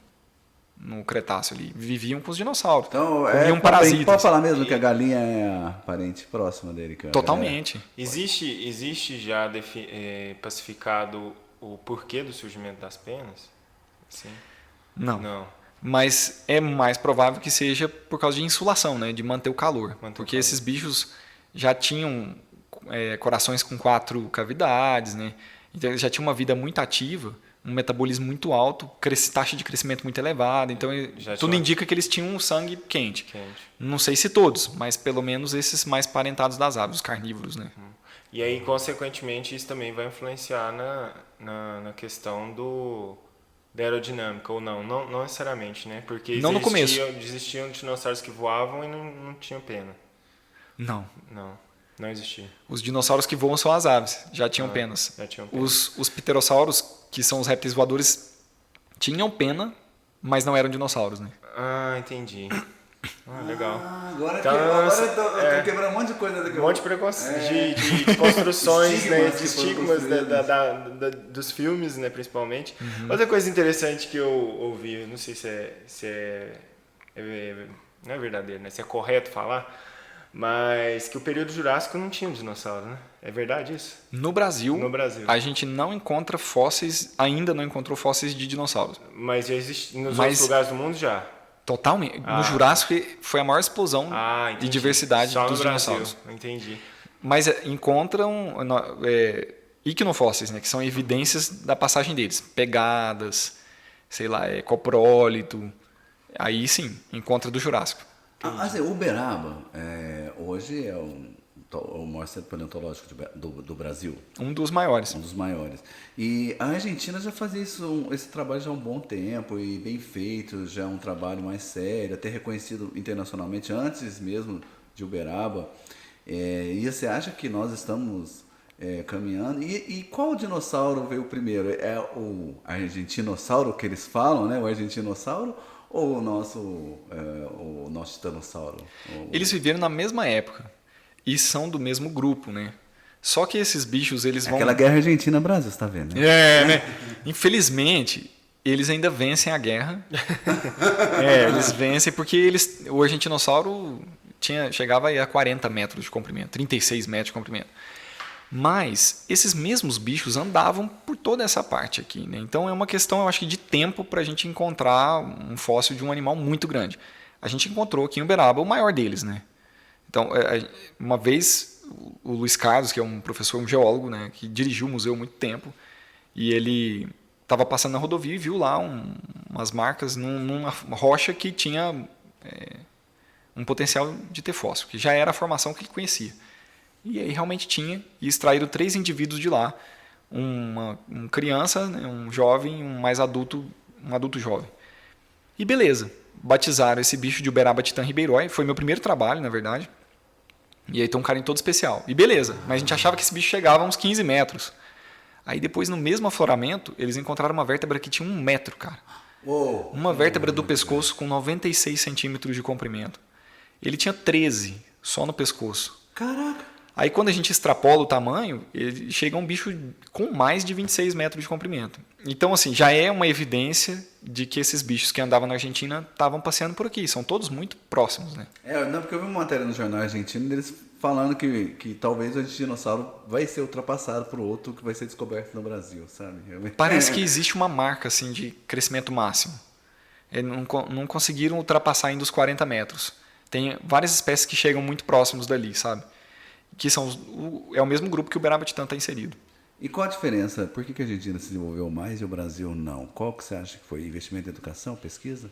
no Cretáceo ali, viviam com os dinossauros. Então, comiam parasitas. Pode falar mesmo que a galinha é a parente próxima dele. Que Totalmente. Existe já pacificado o porquê do surgimento das penas? Sim. Não. Mas é mais provável que seja por causa de insulação, né? De manter o calor. Porque esses bichos já tinham corações com 4 cavidades, né? Então eles já tinham uma vida muito ativa, um metabolismo muito alto, taxa de crescimento muito elevada. Então tudo indica que eles tinham um sangue quente. Não sei se todos, mas pelo menos esses mais parentados das aves, os carnívoros, né? E aí, consequentemente, isso também vai influenciar na questão da aerodinâmica, ou não necessariamente, né? Porque não no começo. Existiam dinossauros que voavam e não tinham pena. Não existia. Os dinossauros que voam são as aves, já tinham penas. Já tinham penas. Os pterossauros, que são os répteis voadores, tinham pena, mas não eram dinossauros, né? Entendi. Legal. Agora eu tô quebrando um monte de coisa daqui. Um monte de preconceito, de construções, né, de estigmas dos filmes, né, principalmente. Outra coisa interessante que eu ouvi, não sei se não é verdadeiro, né, se é correto falar, mas que o período Jurássico não tinha um dinossauro, né? É verdade isso? No Brasil, a gente não encontra fósseis, ainda não encontrou fósseis de dinossauros. Mas já existe nos outros lugares do mundo já? Totalmente. No Jurássico foi a maior explosão de diversidade dos dinossauros. Entendi. Mas encontram icnofósseis, né, que são evidências da passagem deles. Pegadas, sei lá, coprólito. Aí sim, encontra do Jurássico. Assim, Uberaba hoje é o maior centro paleontológico do Brasil. Um dos maiores. Um dos maiores. E a Argentina já fazia esse trabalho já há um bom tempo e bem feito, já é um trabalho mais sério, até reconhecido internacionalmente antes mesmo de Uberaba. E você acha que nós estamos caminhando? E qual dinossauro veio primeiro? É o argentinossauro que eles falam, né? O argentinossauro? Ou o nosso titanossauro? Eles viveram na mesma época e são do mesmo grupo, né? Só que esses bichos, eles vão... Aquela guerra Argentina-Brasil, você tá vendo, né? Né? Infelizmente, eles ainda vencem a guerra. Eles vencem porque o argentinossauro chegava a 40 metros de comprimento, 36 metros de comprimento. Mas esses mesmos bichos andavam por toda essa parte aqui, né? Então é uma questão, eu acho que de tempo para a gente encontrar um fóssil de um animal muito grande. A gente encontrou aqui em Uberaba o maior deles, né? Então, uma vez o Luiz Carlos, que é um professor, um geólogo, né, que dirigiu o museu há muito tempo, e ele estava passando na rodovia e viu lá umas marcas numa rocha que tinha um potencial de ter fóssil, que já era a formação que ele conhecia. E aí realmente tinha, e extraíram 3 indivíduos de lá, uma criança, né, um jovem, um adulto jovem. E beleza, batizaram esse bicho de Uberaba Titã Ribeiroi, foi meu primeiro trabalho, na verdade, e aí tem um carinho todo especial. E beleza, mas a gente achava que esse bicho chegava a uns 15 metros. Aí depois, no mesmo afloramento, eles encontraram uma vértebra que tinha 1 metro, cara. Uma vértebra do pescoço com 96 centímetros de comprimento. Ele tinha 13 só no pescoço. Caraca! Aí quando a gente extrapola o tamanho, ele chega a um bicho com mais de 26 metros de comprimento. Então, assim, já é uma evidência de que esses bichos que andavam na Argentina estavam passeando por aqui. São todos muito próximos, né? Porque eu vi uma matéria no jornal argentino deles falando que talvez o dinossauro vai ser ultrapassado por outro que vai ser descoberto no Brasil, sabe? Parece que existe uma marca assim, de crescimento máximo. Eles não conseguiram ultrapassar ainda os 40 metros. Tem várias espécies que chegam muito próximos dali, sabe? Que é o mesmo grupo que o Uberaba Titã está inserido. E qual a diferença? Por que a Argentina se desenvolveu mais e o Brasil não? Qual que você acha que foi? Investimento em educação, pesquisa?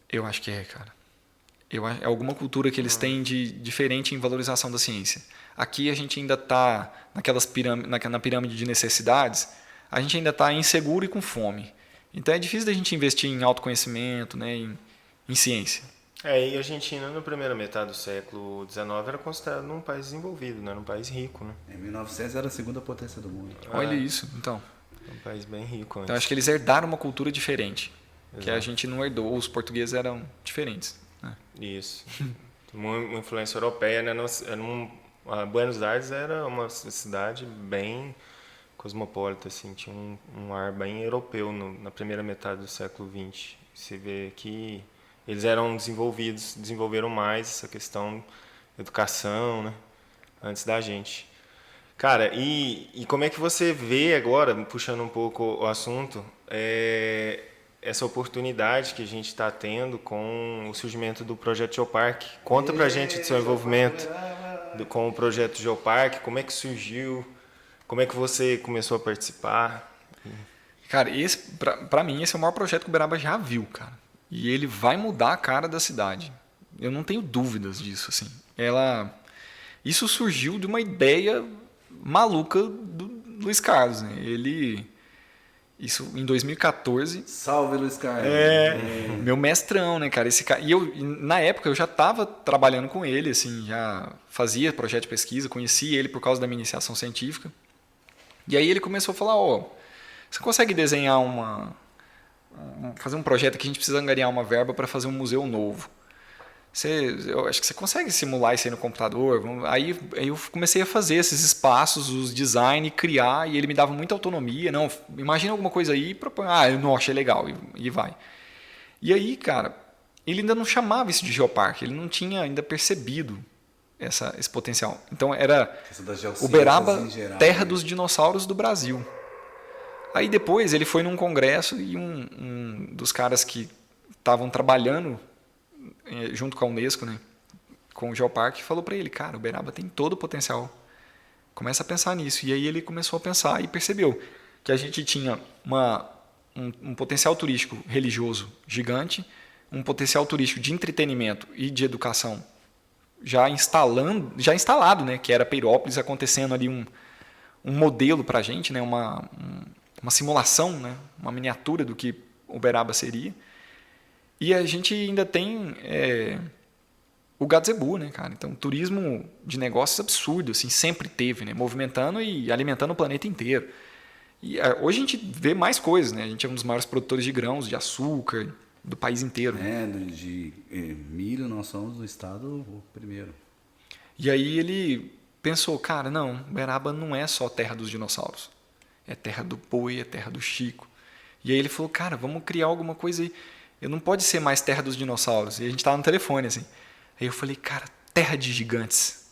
Eu acho que cara. É alguma cultura que eles têm de diferente em valorização da ciência. Aqui a gente ainda está na pirâmide de necessidades, a gente ainda está inseguro e com fome. Então é difícil da gente investir em autoconhecimento, né, em em ciência. E a Argentina, na primeira metade do século XIX, era considerado um país desenvolvido, né? Era um país rico, né? Em 1900 era a segunda potência do mundo. Olha isso, então. Um país bem rico antes. Então acho que eles herdaram uma cultura diferente, Exato. que a gente não herdou, os portugueses eram diferentes. Né? Isso. Uma influência europeia, né? Buenos Aires era uma cidade bem cosmopolita, assim, tinha um ar bem europeu na primeira metade do século XX. Você vê que eles eram desenvolveram mais essa questão de educação, né? Antes da gente. Cara, e como é que você vê agora, puxando um pouco o assunto, essa oportunidade que a gente está tendo com o surgimento do Projeto Geoparque? Conta pra gente do seu envolvimento com o Projeto Geoparque, como é que surgiu, como é que você começou a participar? Cara, pra mim, esse é o maior projeto que o Uberaba já viu, cara. E ele vai mudar a cara da cidade. Eu não tenho dúvidas disso, assim. Isso surgiu de uma ideia maluca do Luiz Carlos, né? Isso em 2014. Salve, Luiz Carlos. Meu mestrão, né, cara? Esse cara, na época eu já estava trabalhando com ele, assim, já fazia projeto de pesquisa, conhecia ele por causa da minha iniciação científica. E aí ele começou a falar, você consegue desenhar fazer um projeto que a gente precisa angariar uma verba para fazer um museu novo. Eu acho que você consegue simular isso aí no computador. Aí eu comecei a fazer esses espaços, os design, criar, e ele me dava muita autonomia. Não, imagina alguma coisa aí e propõe. Eu não achei legal, e vai. E aí, cara, ele ainda não chamava isso de geoparque, ele não tinha ainda percebido esse potencial. Então era Uberaba, terra dos dinossauros do Brasil. Aí depois ele foi num congresso e um dos caras que estavam trabalhando junto com a Unesco, né, com o Geoparque, falou para ele, cara, Uberaba tem todo o potencial. Começa a pensar nisso. E aí ele começou a pensar e percebeu que a gente tinha um potencial turístico religioso gigante, um potencial turístico de entretenimento e de educação já instalado, né, que era Peirópolis, acontecendo ali um modelo para a gente, né, uma simulação, né, uma miniatura do que Uberaba seria. E a gente ainda tem o Gazebo, né, cara? Então, turismo de negócios absurdo, assim, sempre teve, né? Movimentando e alimentando o planeta inteiro. E hoje a gente vê mais coisas, né? A gente é um dos maiores produtores de grãos, de açúcar, do país inteiro. De milho nós somos do estado o primeiro. E aí ele pensou, cara, não, Uberaba não é só terra dos dinossauros. É terra do boi, é terra do Chico. E aí ele falou, cara, vamos criar alguma coisa aí. Eu não pode ser mais terra dos dinossauros. E a gente estava no telefone, assim. Aí eu falei, cara, terra de gigantes.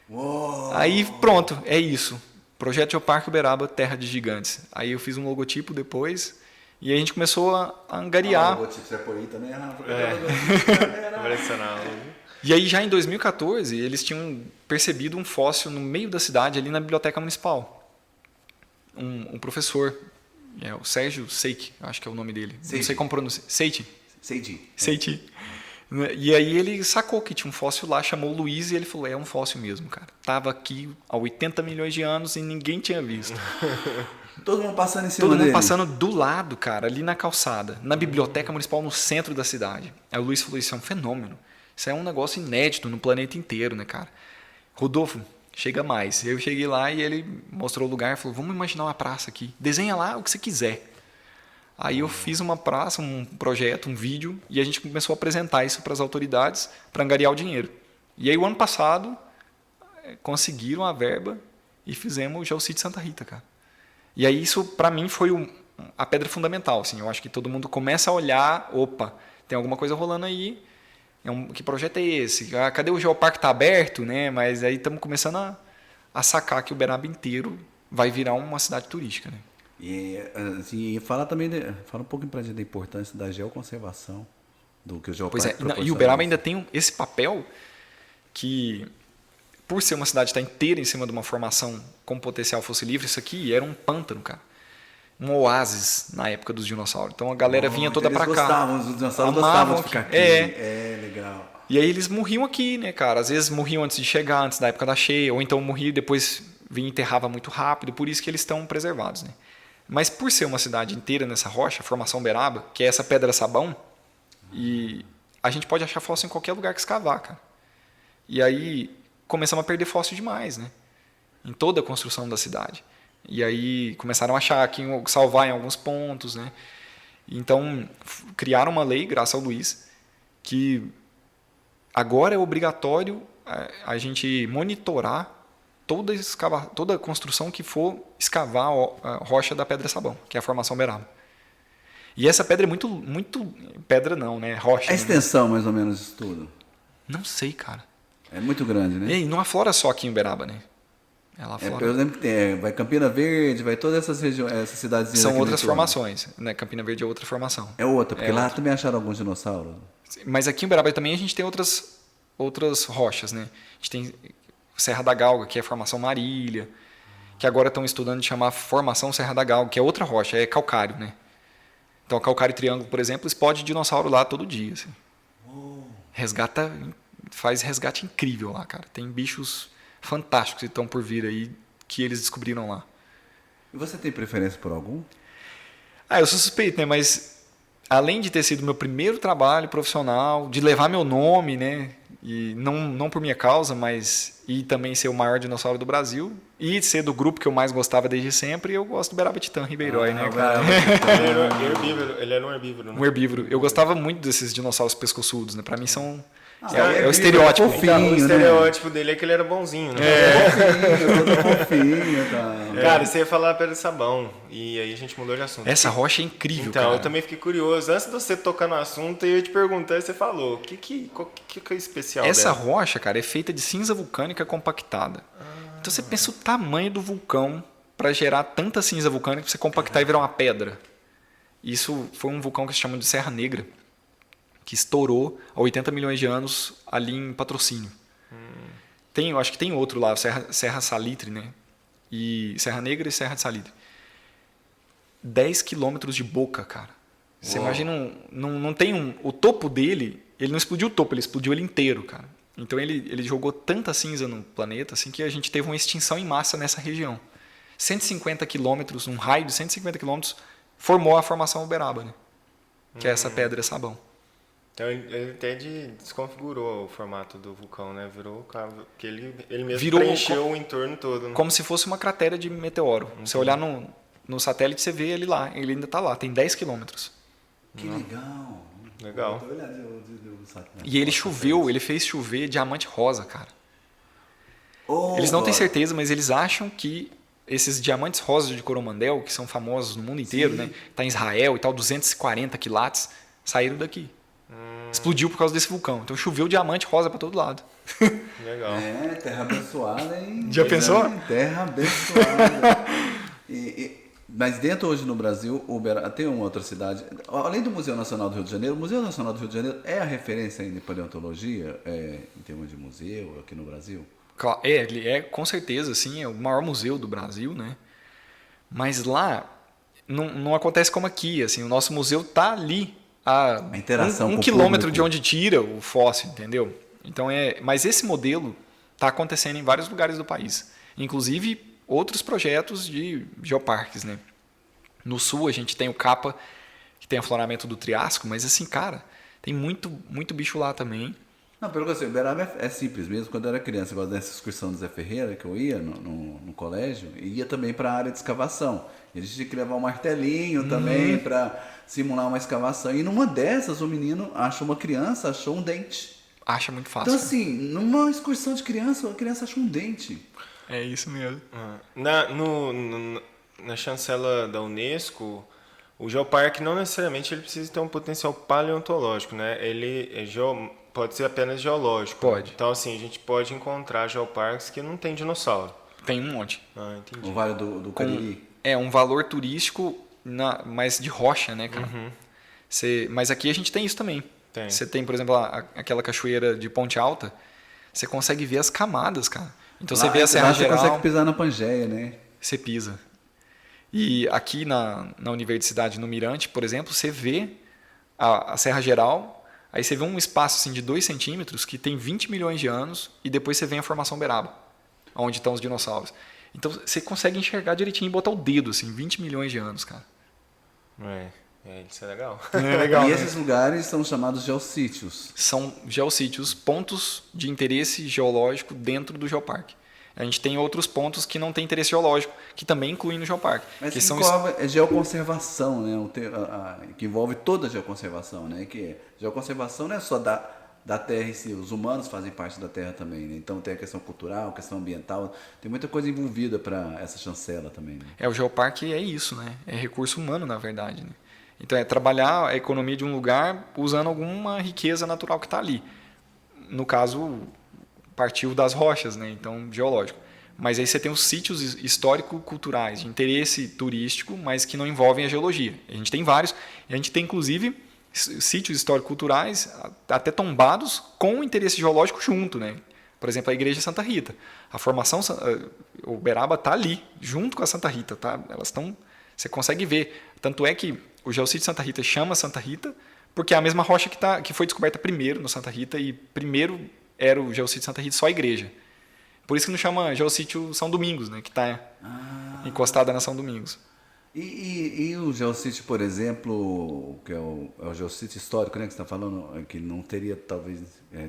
Uou. Aí pronto, é isso. Projeto Geoparque Uberaba, terra de gigantes. Aí eu fiz um logotipo depois e aí a gente começou a angariar. O logotipo você põe também, Rafa. E aí já em 2014 eles tinham percebido um fóssil no meio da cidade, ali na biblioteca municipal. Um professor, o Sérgio Seik, acho que é o nome dele. Seiji. Não sei como pronunciar. Seiji. E aí ele sacou que tinha um fóssil lá, chamou o Luiz e ele falou, é um fóssil mesmo, cara. Tava aqui há 80 milhões de anos e ninguém tinha visto. Todo mundo passando em cima dele. Todo mundo dele. passando do lado, cara, ali na calçada, na biblioteca municipal, no centro da cidade. Aí o Luiz falou, isso é um fenômeno. Isso é um negócio inédito no planeta inteiro, né, cara? Rodolfo, chega mais. Eu cheguei lá e ele mostrou o lugar e falou, vamos imaginar uma praça aqui. Desenha lá o que você quiser. Aí eu fiz uma praça, um projeto, um vídeo, e a gente começou a apresentar isso para as autoridades para angariar o dinheiro. E aí o ano passado conseguiram a verba e fizemos o Geocity Santa Rita, cara. E aí isso para mim foi a pedra fundamental, assim. Eu acho que todo mundo começa a olhar, opa, tem alguma coisa rolando aí. Que projeto é esse? Cadê o Geoparque? Está aberto, né? Mas aí estamos começando a sacar que o Uberaba inteiro vai virar uma cidade turística, né? E assim, fala um pouco pra gente da importância da geoconservação, do que o Geoparque proporciona. E o Uberaba ainda tem esse papel que, por ser uma cidade que está inteira em cima de uma formação com potencial fosse livre, isso aqui era um pântano, cara. Um oásis na época dos dinossauros. Então a galera vinha toda para cá. Os dinossauros gostavam de ficar aqui. Legal. E aí eles morriam aqui, né, cara? Às vezes morriam antes de chegar, antes da época da cheia, ou então morriam e depois vinha e enterrava muito rápido, por isso que eles estão preservados, né? Mas por ser uma cidade inteira nessa rocha, a formação Uberaba, que é essa pedra-sabão, e a gente pode achar fóssil em qualquer lugar que escavar, cara. E aí começamos a perder fóssil demais, né? Em toda a construção da cidade. E aí começaram a achar aqui, salvar em alguns pontos, né? Então criaram uma lei, graças ao Luiz, que agora é obrigatório a gente monitorar toda construção que for escavar a rocha da Pedra Sabão, que é a Formação Uberaba. E essa pedra é muito pedra não, né? Rocha. A extensão, mais ou menos, disso tudo? Não sei, cara. É muito grande, né? E não aflora só aqui em Uberaba, né? Ela aflora. Eu lembro que tem, vai Campina Verde, vai todas essas regiões, essas cidadezinhas. São outras formações, né? Campina Verde é outra formação. É outra, porque lá outra. também acharam alguns dinossauros. Mas aqui em Uberaba também a gente tem outras rochas, né? A gente tem Serra da Galga, que é a formação Marília, que agora estão estudando de chamar Formação Serra da Galga, que é outra rocha, é calcário, né? Então, calcário triângulo, por exemplo, explode dinossauro lá todo dia. Assim. Faz resgate incrível lá, cara. Tem bichos fantásticos que estão por vir aí, que eles descobriram lá. E você tem preferência por algum? Eu sou suspeito, né? Mas além de ter sido meu primeiro trabalho profissional, de levar meu nome, né? E não por minha causa, mas e também ser o maior dinossauro do Brasil e ser do grupo que eu mais gostava desde sempre, eu gosto do Uberaba Titã Ribeirói, né, cara? Ele era um herbívoro, né? Um herbívoro. Eu gostava muito desses dinossauros pescoçudos, né? Pra mim são é o estereótipo. Fofinho, O estereótipo dele é que ele era bonzinho, né? Fofinho, tá. Cara, você ia falar Pedra Sabão, e aí a gente mudou de assunto. Essa rocha é incrível, então, cara. eu também fiquei curioso. Antes de você tocar no assunto, eu ia te perguntar, e você falou, o que é especial Essa dela? rocha, cara, é feita de cinza vulcânica compactada. Então você pensa o tamanho do vulcão para gerar tanta cinza vulcânica para você compactar e virar uma pedra. Isso foi um vulcão que se chama de Serra Negra, que estourou há 80 milhões de anos ali em Patrocínio. Eu acho que tem outro lá, Serra Salitre, né? E Serra Negra e Serra de Salitre. 10 quilômetros de boca, cara. Você imagina, não tem o topo dele, ele não explodiu o topo, ele explodiu ele inteiro, cara. Então ele jogou tanta cinza no planeta assim, que a gente teve uma extinção em massa nessa região. 150 quilômetros, um raio de 150 quilômetros, formou a formação Uberaba, né? Que é essa pedra sabão. Então ele até desconfigurou o formato do vulcão, né? Virou o carro, que ele mesmo preencheu o entorno todo. Né? Como se fosse uma cratera de meteoro. Você olhar no satélite, você vê ele lá. Ele ainda está lá, tem 10 quilômetros. Que legal. Legal. E ele fez chover diamante rosa, cara. Eles não têm certeza, mas eles acham que esses diamantes rosas de Coromandel, que são famosos no mundo inteiro, né? Tá em Israel e tal, 240 quilates, saíram daqui. Explodiu por causa desse vulcão. Então choveu diamante rosa para todo lado. Legal. Terra abençoada, hein? Já pensou? Terra abençoada. Mas dentro hoje no Brasil, tem uma outra cidade, além do Museu Nacional do Rio de Janeiro, o Museu Nacional do Rio de Janeiro é a referência em paleontologia, em termos de museu aqui no Brasil? Ele é com certeza, assim, é o maior museu do Brasil, né? Mas lá não acontece como aqui, assim, o nosso museu tá ali a interação um com o quilômetro público. de onde tira o fóssil, entendeu? Então mas esse modelo está acontecendo em vários lugares do país, inclusive outros projetos de geoparques, né? No sul a gente tem o Capa, que tem afloramento do Triássico, mas assim, cara, tem muito bicho lá também. Não, pelo que eu sei, Uberaba é simples mesmo. Quando eu era criança, eu gosto dessa excursão do Zé Ferreira, que eu ia no colégio, e ia também para a área de escavação. E a gente tinha que levar um martelinho também para simular uma escavação. E numa dessas, o menino uma criança achou um dente. Acha muito fácil. Então, assim, numa excursão de criança, a criança achou um dente. É isso mesmo. Na chancela da Unesco, o geoparque não necessariamente ele precisa ter um potencial paleontológico, né? Ele pode ser apenas geológico. Pode. Então, assim, a gente pode encontrar geoparques que não tem dinossauro. Tem um monte. Entendi. O Vale do Cariri. É um valor turístico, mas de rocha, né, cara? Mas aqui a gente tem isso também. Você tem, por exemplo, aquela cachoeira de Ponte Alta, você consegue ver as camadas, cara. Então você vê a Serra Geral. Você consegue pisar na Pangeia, né? Você pisa. E aqui na Universidade, no Mirante, por exemplo, você vê a Serra Geral, aí você vê um espaço assim, de 2 centímetros que tem 20 milhões de anos e depois você vê a Formação Uberaba, onde estão os dinossauros. Então você consegue enxergar direitinho e botar o dedo, assim, 20 milhões de anos, cara. Isso é legal. É legal, E né? esses lugares são chamados geossítios. São geossítios, pontos de interesse geológico dentro do geoparque. A gente tem outros pontos que não têm interesse geológico, que também incluem no geoparque. Mas que que são envolve geoconservação, né? Que envolve toda a geoconservação, né? Que geoconservação não é só da terra em si, os humanos fazem parte da terra também, né? Então tem a questão cultural, a questão ambiental, tem muita coisa envolvida para essa chancela também, né? o geoparque é isso, né? É recurso humano, na verdade. Né? Então é trabalhar a economia de um lugar usando alguma riqueza natural que está ali. No caso, partiu das rochas, né? Então geológico. Mas aí você tem os sítios histórico-culturais de interesse turístico, mas que não envolvem a geologia. A gente tem vários. A gente tem inclusive sítios histórico-culturais até tombados com interesse geológico junto, né? Por exemplo, a Igreja Santa Rita. A formação, o Uberaba está ali, junto com a Santa Rita, tá? Elas estão, você consegue ver. Tanto é que o geossítio Santa Rita chama Santa Rita, porque é a mesma rocha que foi descoberta primeiro no Santa Rita, e primeiro era o geossítio Santa Rita só a igreja. Por isso que não chama geossítio São Domingos, né? Que está encostada na São Domingos. E o geossítio, por exemplo, que é o geossítio histórico, né, que você está falando, que não teria talvez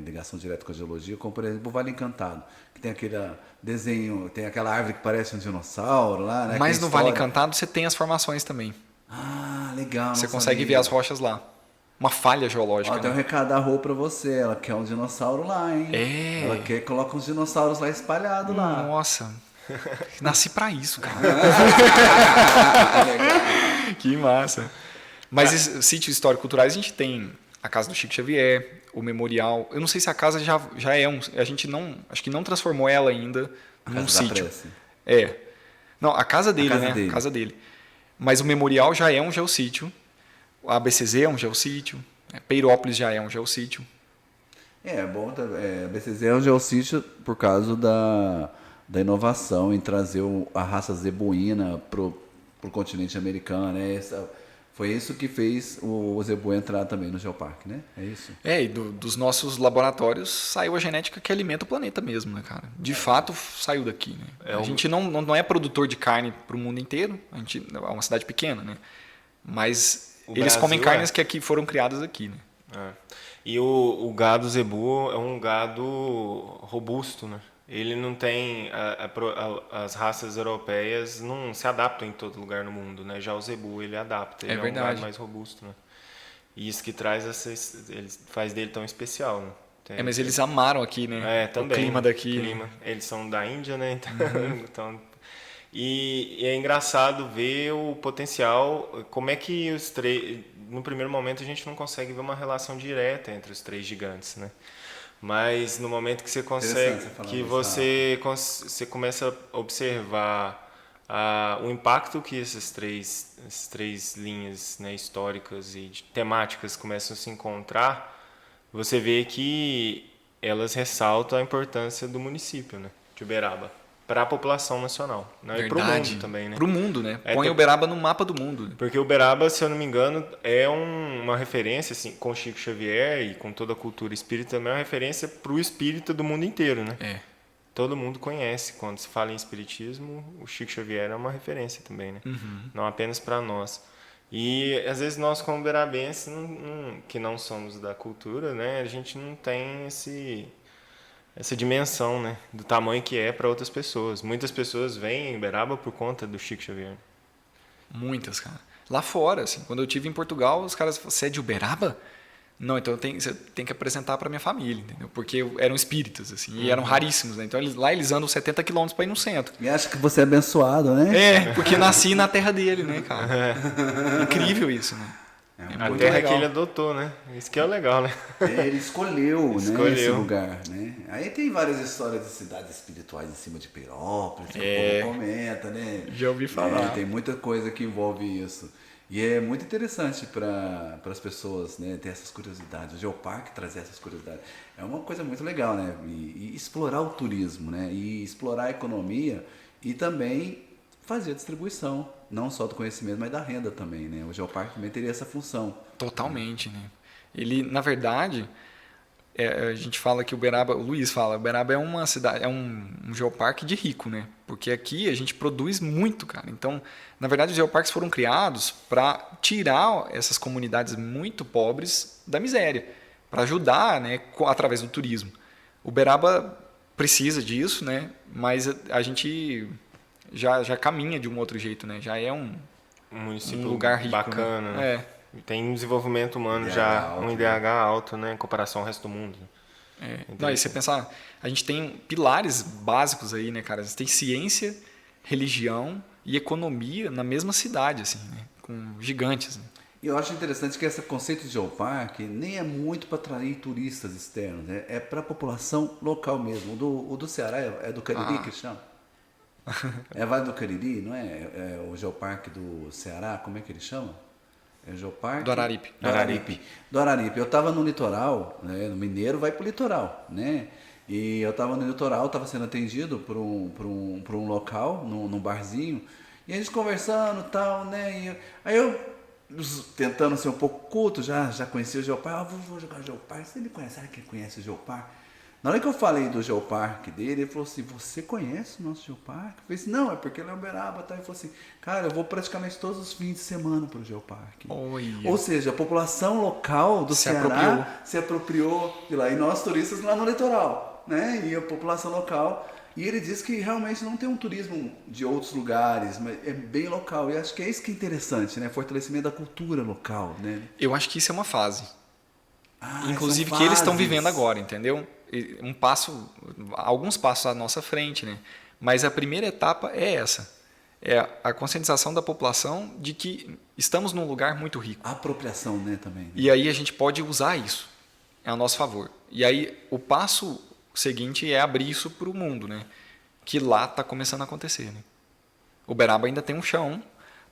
ligação direta com a geologia, como por exemplo o Vale Encantado, que tem aquele desenho, tem aquela árvore que parece um dinossauro lá, né? Mas no Vale Encantado você tem as formações também. Ah, legal. Você consegue ver as rochas lá. Uma falha geológica. Ó, tem um recado da Rô pra você, ela quer um dinossauro lá, hein? É. Ela quer coloca uns dinossauros lá espalhados lá. Nossa. Nasci pra isso, cara. Que massa. Mas sítios histórico-culturais, a gente tem a Casa do Chico Xavier, o Memorial. Eu não sei se a casa já é um... A gente não... Acho que não transformou ela ainda num sítio. Não, a casa dele, Dele. A casa dele. Mas o Memorial já é um geossítio. A ABCZ é um geossítio. Peirópolis já é um geossítio. Bom, a BCZ é um geossítio por causa da inovação em trazer a raça zebuína pro continente americano, né? Foi isso que fez o zebu entrar também no geoparque, né? É isso? E dos nossos laboratórios saiu a genética que alimenta o planeta mesmo, né, cara? De fato, saiu daqui, né? A gente não é produtor de carne para o mundo inteiro, a gente é uma cidade pequena, né? Mas eles comem carnes que aqui foram criadas aqui, né? E o gado zebu é um gado robusto, né? Ele não tem... as raças europeias não se adaptam em todo lugar no mundo, né? Já o zebu, ele adapta. Ele é um gado mais robusto, né? E isso que traz ele faz dele tão especial, né? Mas eles amaram aqui, né? Também. O clima daqui. Né? Eles são da Índia, né? Então, e é engraçado ver o potencial, como é que os três... No primeiro momento a gente não consegue ver uma relação direta entre os três gigantes, né? Mas no momento que você consegue, que você começa a observar o impacto que essas três linhas, né, históricas e temáticas começam a se encontrar, você vê que elas ressaltam a importância do município, né, de Uberaba para a população nacional, né? E para o mundo também, né? Para o mundo, né? Põe Uberaba no mapa do mundo. Porque Uberaba, se eu não me engano, é uma referência, assim, com Chico Xavier e com toda a cultura espírita, também é uma referência para o espírita do mundo inteiro, né? Todo mundo conhece. Quando se fala em espiritismo, o Chico Xavier é uma referência também, né? Não apenas para nós. E às vezes nós, como uberabenses, que não somos da cultura, né? A gente não tem essa dimensão, né, do tamanho que é para outras pessoas. Muitas pessoas vêm em Uberaba por conta do Chico Xavier. Muitas, cara. Lá fora, assim, quando eu estive em Portugal, os caras falaram, você é de Uberaba? Não, então você tem que apresentar para minha família, entendeu? Porque eram espíritas, assim, e eram raríssimos, né? Então lá eles andam 70 quilômetros para ir no centro. E acho que você é abençoado, né? Porque nasci na terra dele, né, cara? Incrível isso, né? A terra que ele adotou, né? Isso que é o legal, né? Ele escolheu, né, esse lugar, né? Aí tem várias histórias de cidades espirituais em cima de Peirópolis, que o povo comenta, né? Já ouvi falar. Tem muita coisa que envolve isso. E é muito interessante para as pessoas, né, ter essas curiosidades. O Geoparque trazer essas curiosidades. É uma coisa muito legal, né? E explorar o turismo, né? E explorar a economia e também fazer a distribuição, não só do conhecimento, mas da renda também, né? O Geoparque também teria essa função. Totalmente, né? Ele, na verdade, a gente fala que Uberaba, o Luiz fala, Uberaba é uma cidade, é um geoparque de rico, né? Porque aqui a gente produz muito, cara. Então, na verdade, os geoparques foram criados para tirar essas comunidades muito pobres da miséria, para ajudar, né, através do turismo. Uberaba precisa disso, né? Mas a gente já caminha de um outro jeito, né? Já é um município lugar rico, bacana. Né? Tem um desenvolvimento humano IDH já, alto, um IDH alto, né, em comparação ao resto do mundo. Não, e você pensar, a gente tem pilares básicos aí, né, cara? A gente tem ciência, religião e economia na mesma cidade, assim, né? Com gigantes. Né? E eu acho interessante que esse conceito de geoparque nem é muito para atrair turistas externos, né? É para a população local mesmo. O do Ceará é do Cariri que chama? É Vale do Cariri, não é? É o geoparque do Ceará, como é que ele chama? É o geoparque? Do Araripe. Do Araripe. Eu estava no litoral, né? No Mineiro vai para o litoral, né? E eu estava no litoral, estava sendo atendido por um local, num barzinho, e a gente conversando e tal, né? Aí eu tentando ser um pouco culto, já conhecia o Geoparque, vou jogar Geoparque, você me conhece, sabe quem conhece o Geoparque? Na hora que eu falei do Geoparque dele, ele falou assim, você conhece o nosso Geoparque? Eu falei assim, não, é porque ele é Uberaba, tá? Ele falou assim, cara, eu vou praticamente todos os fins de semana pro Geoparque. Ou seja, a população local do Ceará se apropriou de lá, e nós turistas lá no litoral, né? E a população local... E ele diz que realmente não tem um turismo de outros lugares, mas é bem local. E acho que é isso que é interessante, né? Fortalecimento da cultura local, né? Eu acho que isso é uma fase. Ah, inclusive que eles estão vivendo agora, entendeu? Alguns passos à nossa frente, né? Mas a primeira etapa é essa. É a conscientização da população de que estamos num lugar muito rico. A apropriação, né, também. Né? E aí a gente pode usar isso a nosso favor. E aí o passo seguinte é abrir isso para o mundo, né? Que lá está começando a acontecer. Né? Uberaba ainda tem um chão,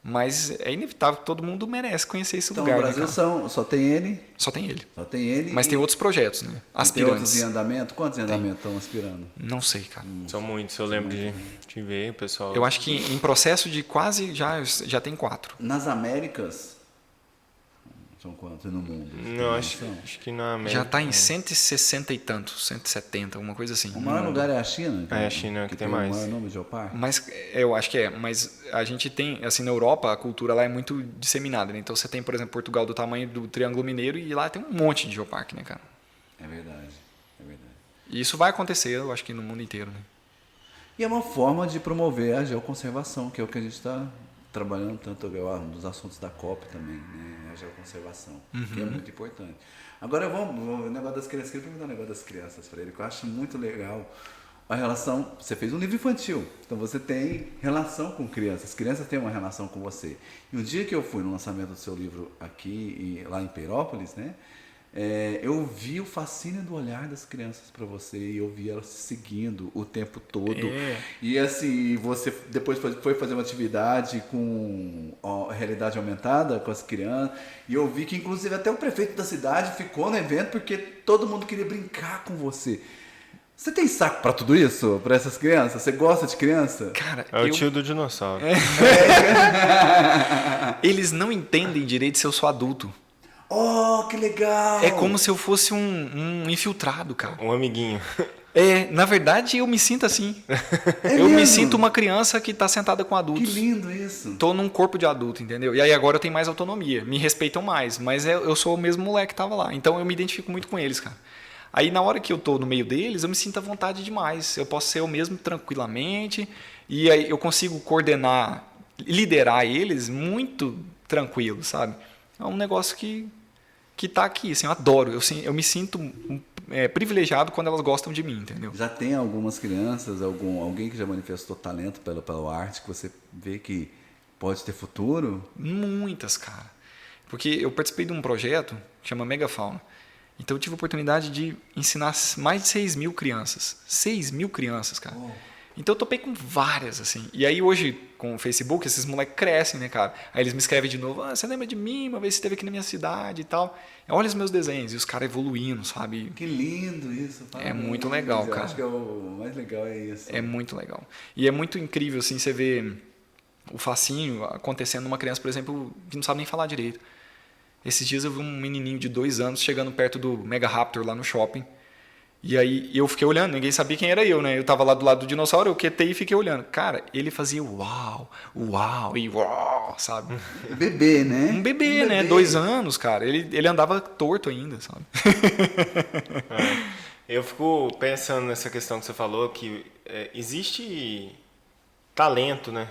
mas é inevitável que todo mundo merece conhecer esse lugar. Então, no Brasil só tem ele? Só tem ele. Só tem ele. Mas tem outros projetos, né? Aspirantes. Tem outros em andamento? Quantos em andamento estão aspirando? Não sei, cara. São muitos, eu lembro de ver, o pessoal... Eu acho que em processo de quase já tem 4. Nas Américas... São quantos no mundo? Não, acho que na América... Já está em 160 e tantos, 170, alguma coisa assim. O maior lugar é a China? É a China que tem mais. O maior número de geoparques? Mas eu acho que é. Mas a gente tem, assim, na Europa, a cultura lá é muito disseminada, né? Então você tem, por exemplo, Portugal do tamanho do Triângulo Mineiro e lá tem um monte de geoparque, né, cara? É verdade. E isso vai acontecer, eu acho que no mundo inteiro, né? E é uma forma de promover a geoconservação, que é o que a gente está trabalhando tanto nos assuntos da COP também, né? A geoconservação, que é muito importante. Agora vamos o negócio das crianças, queria perguntar o negócio das crianças para ele, que eu acho muito legal a relação. Você fez um livro infantil, então você tem relação com crianças, as crianças têm uma relação com você. E um dia que eu fui no lançamento do seu livro aqui, lá em Peirópolis, né? Eu vi o fascínio do olhar das crianças para você e eu vi elas se seguindo o tempo todo. E assim, você depois foi fazer uma atividade com realidade aumentada com as crianças e eu vi que inclusive até o prefeito da cidade ficou no evento porque todo mundo queria brincar com você. Você tem saco para tudo isso? Para essas crianças? Você gosta de criança? Cara, o tio do dinossauro. Eles não entendem direito se eu sou adulto. Oh, que legal! É como se eu fosse um infiltrado, cara. Um amiguinho. Na verdade, eu me sinto assim. Eu me sinto uma criança que está sentada com adultos. Que lindo isso! Tô num corpo de adulto, entendeu? E aí agora eu tenho mais autonomia, me respeitam mais, mas eu sou o mesmo moleque que tava lá. Então eu me identifico muito com eles, cara. Aí na hora que eu tô no meio deles, eu me sinto à vontade demais. Eu posso ser eu mesmo tranquilamente e aí eu consigo coordenar, liderar eles muito tranquilo, sabe? É um negócio que tá aqui, assim, eu adoro. Eu me sinto privilegiado quando elas gostam de mim, entendeu? Já tem algumas crianças, alguém que já manifestou talento pela arte, que você vê que pode ter futuro? Muitas, cara. Porque eu participei de um projeto que chama Megafauna. Então eu tive a oportunidade de ensinar mais de 6 mil crianças. 6 mil crianças, cara. Oh. Então eu topei com várias, assim. E aí hoje, com o Facebook, esses moleques crescem, né, cara? Aí eles me escrevem de novo, você lembra de mim? Uma vez você esteve aqui na minha cidade e tal. Olha os meus desenhos. E os caras evoluindo, sabe? Que lindo isso. É muito legal, cara. Eu acho que o mais legal é isso. É muito legal. E é muito incrível, assim, você ver o fascínio acontecendo numa criança, por exemplo, que não sabe nem falar direito. Esses dias eu vi um menininho de 2 anos chegando perto do Mega Raptor lá no shopping. E aí eu fiquei olhando, ninguém sabia quem era eu, né? Eu tava lá do lado do dinossauro, eu quietei e fiquei olhando. Cara, ele fazia uau, uau e uau, sabe? Bebê, né? Um bebê, né? 2 anos, cara. Ele andava torto ainda, sabe? Eu fico pensando nessa questão que você falou, que existe talento, né?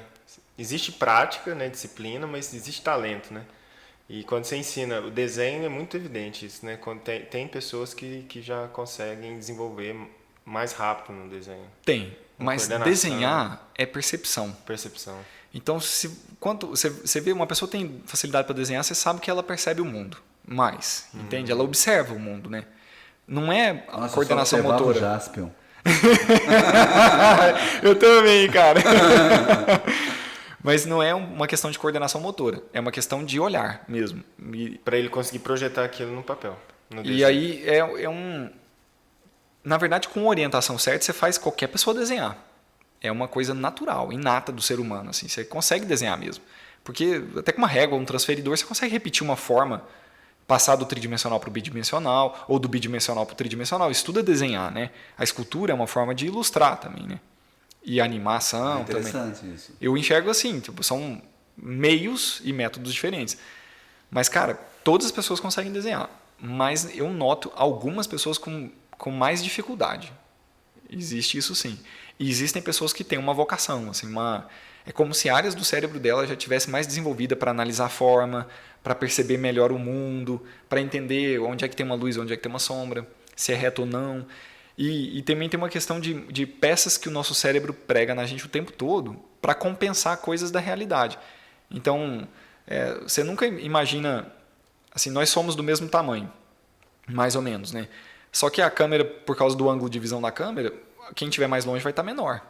Existe prática, né? Disciplina, mas existe talento, né? E quando você ensina, o desenho é muito evidente isso, né? Quando tem pessoas que já conseguem desenvolver mais rápido no desenho. Tem, mas desenhar é percepção. Percepção. Então, quando você vê uma pessoa tem facilidade para desenhar, você sabe que ela percebe o mundo mais, entende? Ela observa o mundo, né? Não é a coordenação motora. O Jaspion. Eu também, cara. Mas não é uma questão de coordenação motora, é uma questão de olhar mesmo. Para ele conseguir projetar aquilo no papel. E aí na verdade, com orientação certa, você faz qualquer pessoa desenhar. É uma coisa natural, inata do ser humano, assim. Você consegue desenhar mesmo. Porque até com uma régua, um transferidor, você consegue repetir uma forma, passar do tridimensional para o bidimensional, ou do bidimensional para o tridimensional. Isso tudo é desenhar, né? A escultura é uma forma de ilustrar também, né? E a animação também. Interessante isso. Eu enxergo assim, tipo, são meios e métodos diferentes. Mas, cara, todas as pessoas conseguem desenhar. Mas eu noto algumas pessoas com mais dificuldade. Existe isso sim. E existem pessoas que têm uma vocação, assim, é como se áreas do cérebro dela já tivesse mais desenvolvida para analisar a forma, para perceber melhor o mundo, para entender onde é que tem uma luz, onde é que tem uma sombra, se é reto ou não. E também tem uma questão de peças que o nosso cérebro prega na gente o tempo todo para compensar coisas da realidade. Então, você nunca imagina... Assim, nós somos do mesmo tamanho, mais ou menos, né? Só que a câmera, por causa do ângulo de visão da câmera, quem estiver mais longe vai estar menor.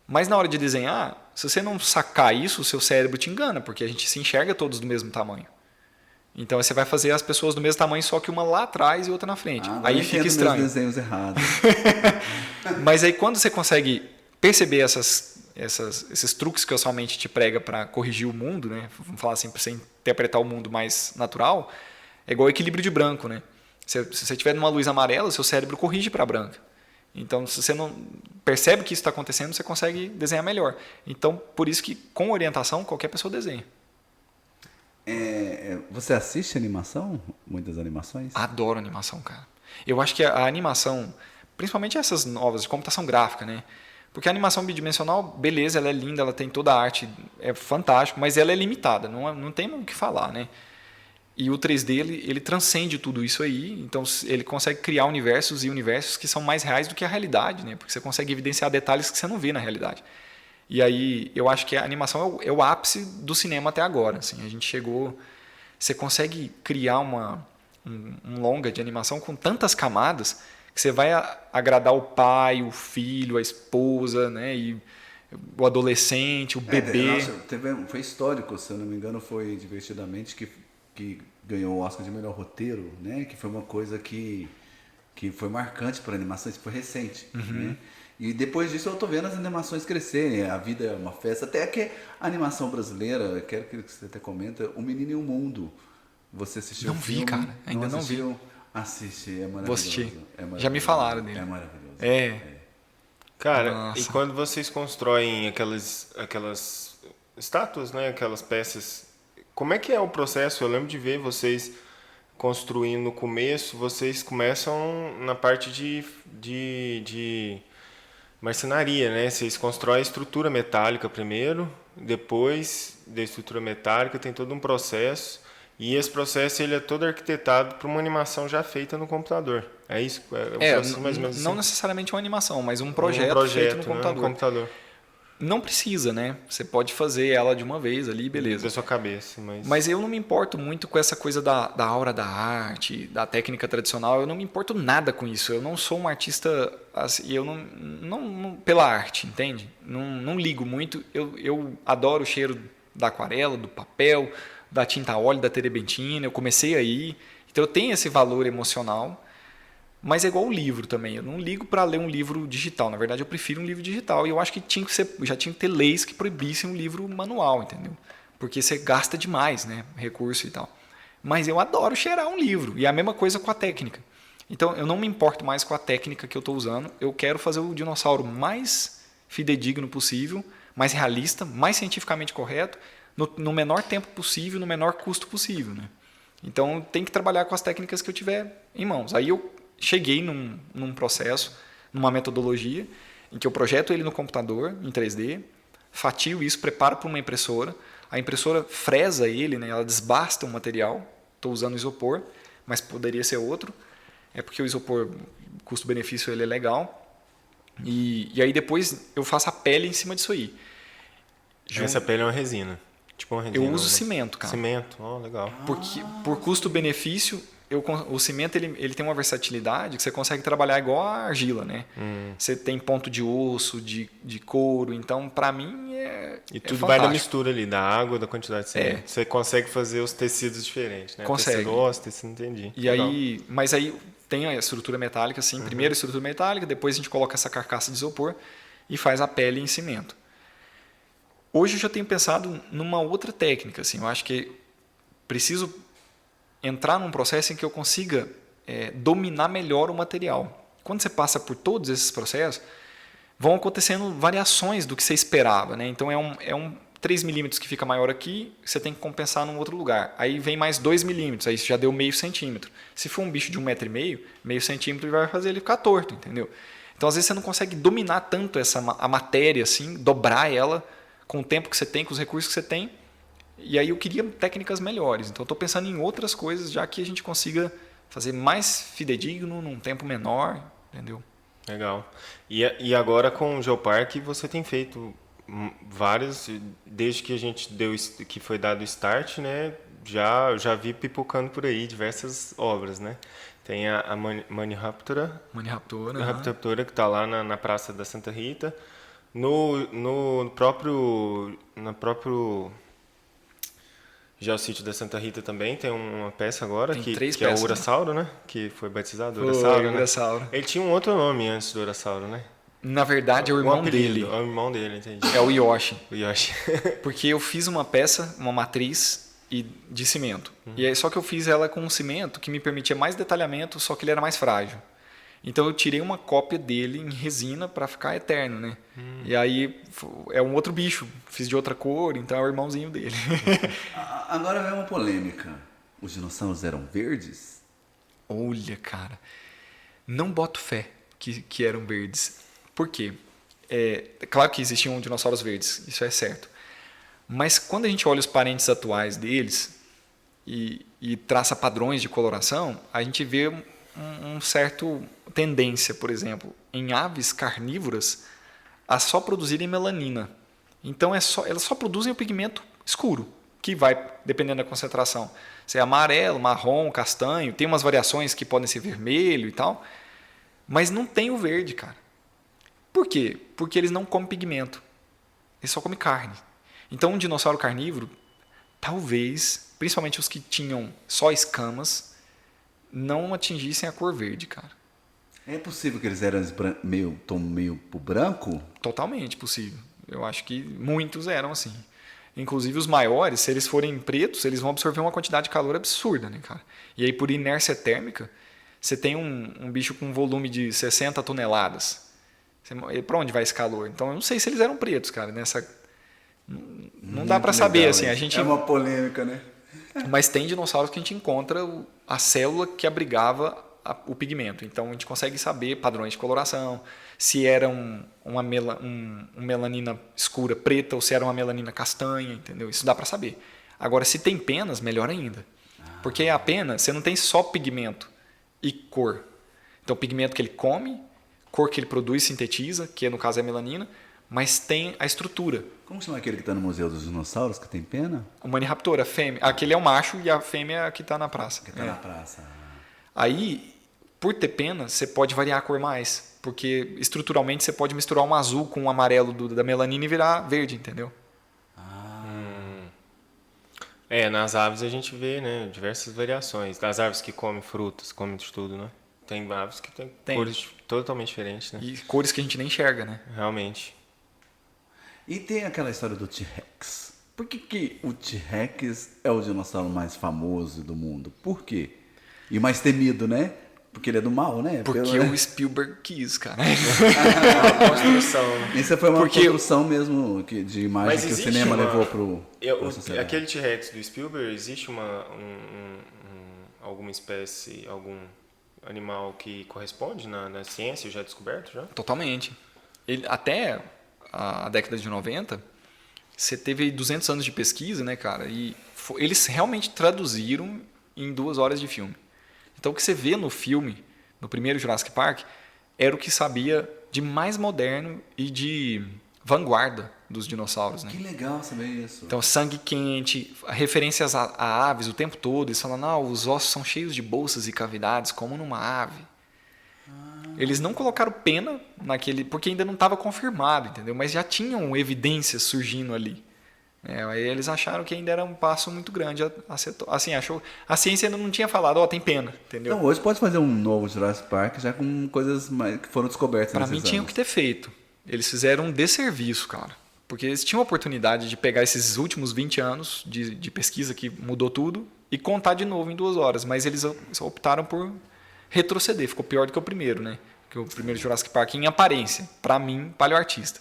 Mas na hora de desenhar, se você não sacar isso, o seu cérebro te engana, porque a gente se enxerga todos do mesmo tamanho. Então você vai fazer as pessoas do mesmo tamanho, só que uma lá atrás e outra na frente. Aí fica estranho. Meus desenhos errados. Mas aí quando você consegue perceber esses truques que a sua mente te prega para corrigir o mundo, né? Vamos falar assim, para você interpretar o mundo mais natural, é igual equilíbrio de branco, né? Se você estiver numa luz amarela, seu cérebro corrige para branca. Então, se você não percebe que isso está acontecendo, você consegue desenhar melhor. Então, por isso que com orientação, qualquer pessoa desenha. Você assiste animação? Muitas animações? Adoro animação, cara. Eu acho que a animação, principalmente essas novas de computação gráfica, né? Porque a animação bidimensional, beleza, ela é linda, ela tem toda a arte, é fantástico, mas ela é limitada, não tem o que falar, né? E o 3D, ele transcende tudo isso aí, então ele consegue criar universos e universos que são mais reais do que a realidade, né? Porque você consegue evidenciar detalhes que você não vê na realidade. E aí, eu acho que a animação é o ápice do cinema até agora. Assim, a gente chegou... Você consegue criar um longa de animação com tantas camadas que você vai agradar o pai, o filho, a esposa, né? E o adolescente, o bebê. Foi histórico, se eu não me engano, foi Divertidamente que ganhou o Oscar de melhor roteiro, né? Que foi uma coisa que foi marcante para a animação, isso foi recente. Né? E depois disso eu tô vendo as animações crescerem, A Vida é uma Festa, até que a animação brasileira, quero que você até comenta, O Menino e o Mundo. Você assistiu? Não vi, cara, ainda não vi. Assiste, é maravilhoso. Vou assistir. Já me falaram dele. É maravilhoso. Cara, Nossa. E quando vocês constroem aquelas estátuas, né, aquelas peças, como é que é o processo? Eu lembro de ver vocês construindo no começo, vocês começam na parte de marcenaria, né? Vocês constroem a estrutura metálica primeiro, depois da estrutura metálica tem todo um processo, e esse processo ele é todo arquitetado para uma animação já feita no computador. É isso? Mais ou menos não assim? necessariamente uma animação, mas um projeto feito no computador. No computador. Não precisa, né? Você pode fazer ela de uma vez ali, beleza. Da sua cabeça. Mas eu não me importo muito com essa coisa da aura da arte, da técnica tradicional. Eu não me importo nada com isso. Eu não sou um artista... Assim, eu não pela arte, entende? Não ligo muito. Eu adoro o cheiro da aquarela, do papel, da tinta a óleo, da terebentina. Eu comecei aí. Então eu tenho esse valor emocional. Mas é igual o livro também. Eu não ligo para ler um livro digital. Na verdade, eu prefiro um livro digital. E eu acho que já tinha que ter leis que proibissem um livro manual, entendeu? Porque você gasta demais, né? Recurso e tal. Mas eu adoro cheirar um livro. E a mesma coisa com a técnica. Então, eu não me importo mais com a técnica que eu estou usando. Eu quero fazer o dinossauro mais fidedigno possível, mais realista, mais cientificamente correto, no menor tempo possível, no menor custo possível. Né? Então, tem que trabalhar com as técnicas que eu tiver em mãos. Aí eu cheguei num processo, numa metodologia, em que eu projeto ele no computador, em 3D, fatio isso, preparo para uma impressora. A impressora fresa ele, né? Ela desbasta o material. Estou usando isopor, mas poderia ser outro. É porque o isopor, custo-benefício, ele é legal. E aí depois eu faço a pele em cima disso aí. Essa pele é uma resina. Tipo uma resina. Eu uso cimento, cara. Cimento, legal. Porque, por custo-benefício, o cimento ele tem uma versatilidade que você consegue trabalhar igual a argila, né? Você tem ponto de osso, de couro, então para mim E tudo fantástico. vai da mistura ali, da água, da quantidade de cimento. Você consegue fazer os tecidos diferentes, né? Consegue. Tecido ósseo, tecido, entendi. E aí, mas aí tem a estrutura metálica, sim. Primeiro a estrutura metálica, depois a gente coloca essa carcaça de isopor e faz a pele em cimento. Hoje eu já tenho pensado numa outra técnica, assim. Eu acho que preciso entrar num processo em que eu consiga dominar melhor o material. Quando você passa por todos esses processos, vão acontecendo variações do que você esperava. Né? Então, é um 3 milímetros que fica maior aqui, você tem que compensar num outro lugar. Aí vem mais 2 milímetros, aí já deu meio centímetro. Se for um bicho de 1,5 metro, meio centímetro vai fazer ele ficar torto, entendeu? Então, às vezes, você não consegue dominar tanto a matéria, assim, dobrar ela com o tempo que você tem, com os recursos que você tem. E aí eu queria técnicas melhores. Então, eu estou pensando em outras coisas, já que a gente consiga fazer mais fidedigno num tempo menor, entendeu? Legal. E agora com o Geopark você tem feito vários, desde que a gente que foi dado o start, né? Já vi pipocando por aí diversas obras, né? Tem a Maniraptora que está lá na Praça da Santa Rita. No próprio Geossítio da Santa Rita também tem uma peça agora, que é o Urasauro, né? Que foi batizado, Urasauro. Né? Ele tinha um outro nome antes do Urasauro, né? Na verdade, é o irmão dele. É o irmão dele, entendi. É o Yoshi. O Yoshi. Porque eu fiz uma peça, uma matriz de cimento. E aí, só que eu fiz ela com um cimento que me permitia mais detalhamento, só que ele era mais frágil. Então eu tirei uma cópia dele em resina para ficar eterno, né? E aí é um outro bicho, fiz de outra cor, então é o irmãozinho dele. Agora vem uma polêmica. Os dinossauros eram verdes? Olha, cara, não boto fé que eram verdes. Por quê? É claro que existiam dinossauros verdes, isso é certo. Mas quando a gente olha os parentes atuais deles e traça padrões de coloração, a gente vê um certo tendência, por exemplo, em aves carnívoras a só produzirem melanina. Então elas só produzem o pigmento escuro, que vai dependendo da concentração. Se é amarelo, marrom, castanho, tem umas variações que podem ser vermelho e tal, mas não tem o verde, cara. Por quê? Porque eles não comem pigmento. Eles só comem carne. Então um dinossauro carnívoro, talvez, principalmente os que tinham só escamas, não atingissem a cor verde, cara. É possível que eles eram meio pro branco? Totalmente possível. Eu acho que muitos eram assim. Inclusive os maiores, se eles forem pretos, eles vão absorver uma quantidade de calor absurda, né, cara? E aí por inércia térmica, você tem um bicho com um volume de 60 toneladas. Para onde vai esse calor? Então eu não sei se eles eram pretos, cara. Não dá para saber, assim. A gente... É uma polêmica, né? Mas tem dinossauros que a gente encontra a célula que abrigava o pigmento. Então a gente consegue saber padrões de coloração, se era uma melanina escura preta ou se era uma melanina castanha, entendeu? Isso dá para saber. Agora, se tem penas, melhor ainda. Porque a pena, você não tem só pigmento e cor. Então, pigmento que ele come, cor que ele produz, sintetiza, que no caso é a melanina, mas tem a estrutura. Como chama aquele que está no Museu dos Dinossauros, que tem pena? O Maniraptor, a fêmea. Aquele é o macho e a fêmea é a que está na praça. Que está na praça. Aí, por ter pena, você pode variar a cor mais. Porque estruturalmente você pode misturar um azul com um amarelo da melanina e virar verde, entendeu? Nas aves a gente vê, né, diversas variações. Das aves que comem frutas, comem de tudo, né? Tem aves que tem cores totalmente diferentes, né? E cores que a gente nem enxerga, né? Realmente. E tem aquela história do T-Rex. Por que o T-Rex é o dinossauro mais famoso do mundo? Por quê? E mais temido, né? Porque ele é do mal, né? Porque o Spielberg quis, cara. A construção. Isso foi uma Porque- construção mesmo de imagem Mas que o existe cinema uma- levou pro sociedade. Aquele T-Rex do Spielberg, existe alguma espécie, algum animal que corresponde na ciência já descoberto já? Totalmente. Até a década de 90, você teve 200 anos de pesquisa, né, cara? E eles realmente traduziram em 2 horas de filme. Então, o que você vê no filme, no primeiro Jurassic Park, era o que sabia de mais moderno e de vanguarda dos dinossauros, né? Que legal saber isso. Então, sangue quente, referências a aves o tempo todo. Eles falam, não, os ossos são cheios de bolsas e cavidades, como numa ave. Eles não colocaram pena naquele, porque ainda não estava confirmado, entendeu? Mas já tinham evidências surgindo ali. Aí eles acharam que ainda era um passo muito grande. Assim, a ciência ainda não tinha falado, tem pena, entendeu? Então hoje pode fazer um novo Jurassic Park já com coisas que foram descobertas Para nesses mim tinham anos. que ter feito. Eles fizeram um desserviço, cara. Porque eles tinham a oportunidade de pegar esses últimos 20 anos de pesquisa que mudou tudo e contar de novo em 2 horas. Mas eles optaram por retroceder. Ficou pior do que o primeiro, né? Que o primeiro Jurassic Park em aparência. Para mim, paleoartista.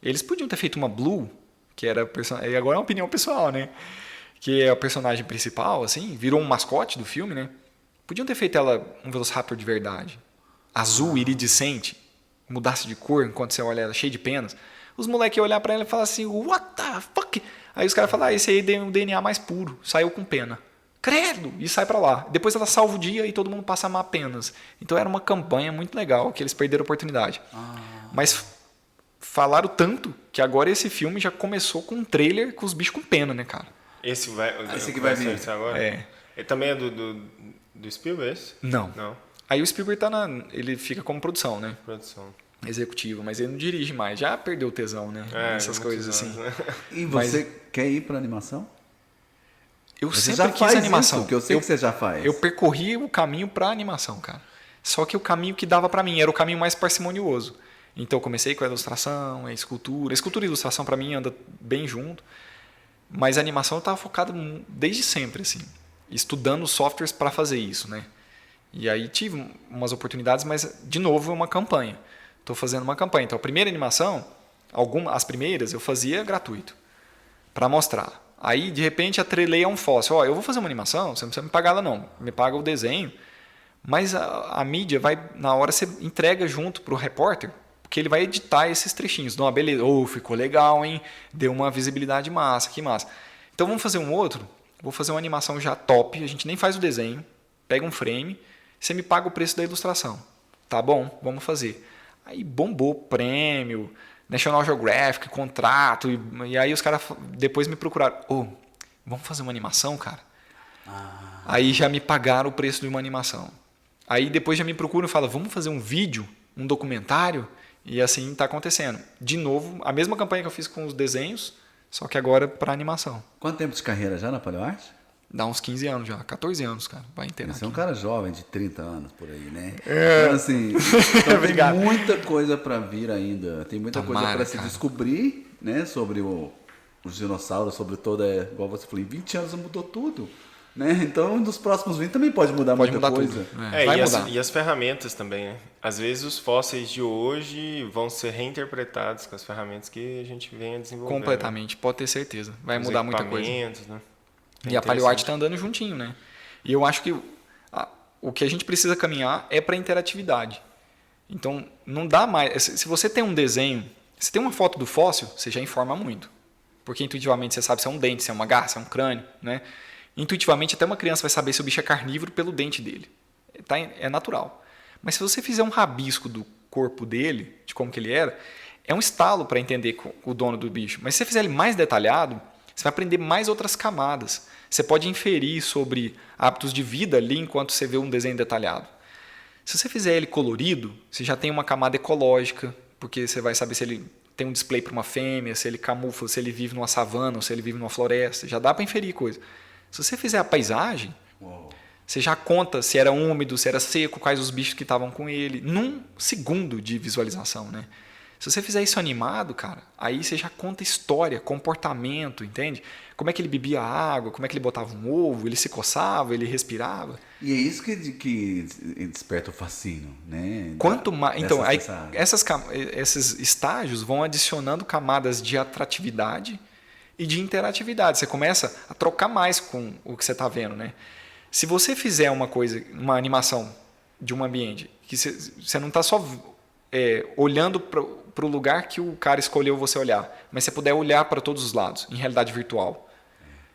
Eles podiam ter feito uma Blue, que era e agora é uma opinião pessoal, né? Que é a personagem principal, assim, virou um mascote do filme, né? Podiam ter feito ela um Velociraptor de verdade. Azul, iridescente, mudasse de cor enquanto você olha ela cheia de penas. Os moleques iam olhar pra ela e falar assim, what the fuck? Aí os caras falam, esse aí é um DNA mais puro, saiu com pena. Credo! E sai pra lá. Depois ela salva o dia e todo mundo passa a amar penas. Então era uma campanha muito legal, que eles perderam a oportunidade. Mas falaram tanto que agora esse filme já começou com um trailer com os bichos com pena, né, cara? Esse que vai vir. ser agora? É. Ele também é do Spielberg, esse? Não. Não, Aí o Spielberg ele fica como produção, né? produção. Executivo, mas ele não dirige mais. Já perdeu o tesão, né? Essas coisas assim. Né? E você quer ir pra animação? Eu Você sempre já quis faz animação. isso, que eu sei que você já faz. Eu percorri o caminho pra animação, cara. Só que o caminho que dava pra mim era o caminho mais parcimonioso. Então eu comecei com a ilustração, a escultura. A escultura e a ilustração pra mim anda bem junto. Mas a animação eu estava focado desde sempre, assim, estudando softwares para fazer isso, né? E aí tive umas oportunidades, mas de novo é uma campanha. Estou fazendo uma campanha. Então a primeira animação, as primeiras eu fazia gratuito para mostrar. Aí de repente atrelei a um fóssil. Eu vou fazer uma animação, você não precisa me pagar ela não, me paga o desenho. Mas a mídia vai, na hora você entrega junto para o repórter, porque ele vai editar esses trechinhos. Não, beleza, ficou legal, hein? Deu uma visibilidade massa, que massa. Então vamos fazer um outro? Vou fazer uma animação já top, a gente nem faz o desenho, pega um frame, você me paga o preço da ilustração. Tá bom, vamos fazer. Aí bombou prêmio, National Geographic, contrato, e aí os caras depois me procuraram. Vamos fazer uma animação, cara? Aí já me pagaram o preço de uma animação. Aí depois já me procuram e falam, vamos fazer um vídeo, um documentário? E assim está acontecendo. De novo, a mesma campanha que eu fiz com os desenhos, só que agora para animação. Quanto tempo de carreira já na Paleoarte? Dá uns 15 anos já, 14 anos, cara. Vai entender. Você é um cara jovem, de 30 anos por aí, né? Então, assim, tem muita coisa para vir ainda. Tem muita coisa para se descobrir, né? Sobre os dinossauros, sobre toda... Igual você falou, em 20 anos mudou tudo. Né? Então, nos próximos 20 também pode mudar muita coisa. Tudo. Vai mudar. E as ferramentas também, né? Às vezes os fósseis de hoje vão ser reinterpretados com as ferramentas que a gente vem a desenvolver. Completamente, pode ter certeza. Vai mudar muita coisa. Né? E a Paleoarte está andando juntinho, né? E eu acho que o que a gente precisa caminhar é para a interatividade. Então, não dá mais... Se você tem um desenho, se tem uma foto do fóssil, você já informa muito. Porque intuitivamente você sabe se é um dente, se é uma garra, se é um crânio, né? Intuitivamente, até uma criança vai saber se o bicho é carnívoro pelo dente dele. É natural. Mas se você fizer um rabisco do corpo dele, de como que ele era, é um estalo para entender o dono do bicho. Mas se você fizer ele mais detalhado, você vai aprender mais outras camadas. Você pode inferir sobre hábitos de vida ali enquanto você vê um desenho detalhado. Se você fizer ele colorido, você já tem uma camada ecológica, porque você vai saber se ele tem um display para uma fêmea, se ele camufla, se ele vive numa savana ou se ele vive numa floresta. Já dá para inferir coisa. Se você fizer a paisagem, você já conta se era úmido, se era seco, quais os bichos que estavam com ele, num segundo de visualização, né? Se você fizer isso animado, cara, aí você já conta história, comportamento, entende? Como é que ele bebia água, como é que ele botava um ovo, ele se coçava, ele respirava. E é isso que desperta o fascínio, né? Quanto mais, então, aí, Dessa esses estágios vão adicionando camadas de atratividade e de interatividade. Você começa a trocar mais com o que você está vendo, né? Se você fizer uma coisa, uma animação de um ambiente, que você não está só olhando para o lugar que o cara escolheu você olhar, mas você puder olhar para todos os lados, em realidade virtual,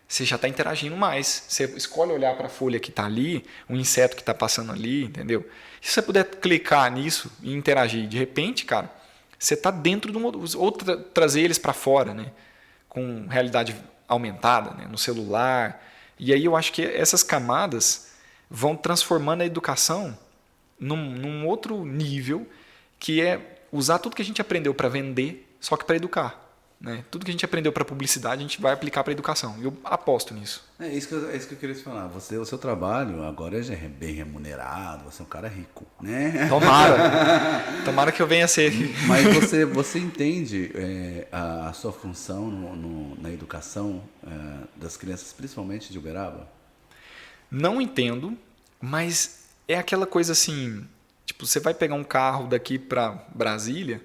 você já está interagindo mais. Você escolhe olhar para a folha que está ali, um inseto que está passando ali, entendeu? Se você puder clicar nisso e interagir, de repente, cara, você está dentro de ou trazer eles para fora, né? Com realidade aumentada, né? No celular. E aí eu acho que essas camadas vão transformando a educação num outro nível, que é usar tudo que a gente aprendeu para vender, só que para educar. Né? Tudo que a gente aprendeu para publicidade, a gente vai aplicar para educação. Eu aposto nisso. É isso que eu queria te falar. O seu trabalho agora já é bem remunerado, você é um cara rico, né? Tomara que eu venha a ser. Mas você entende a sua função na educação das crianças, principalmente de Uberaba? Não entendo, mas é aquela coisa assim, tipo, você vai pegar um carro daqui para Brasília,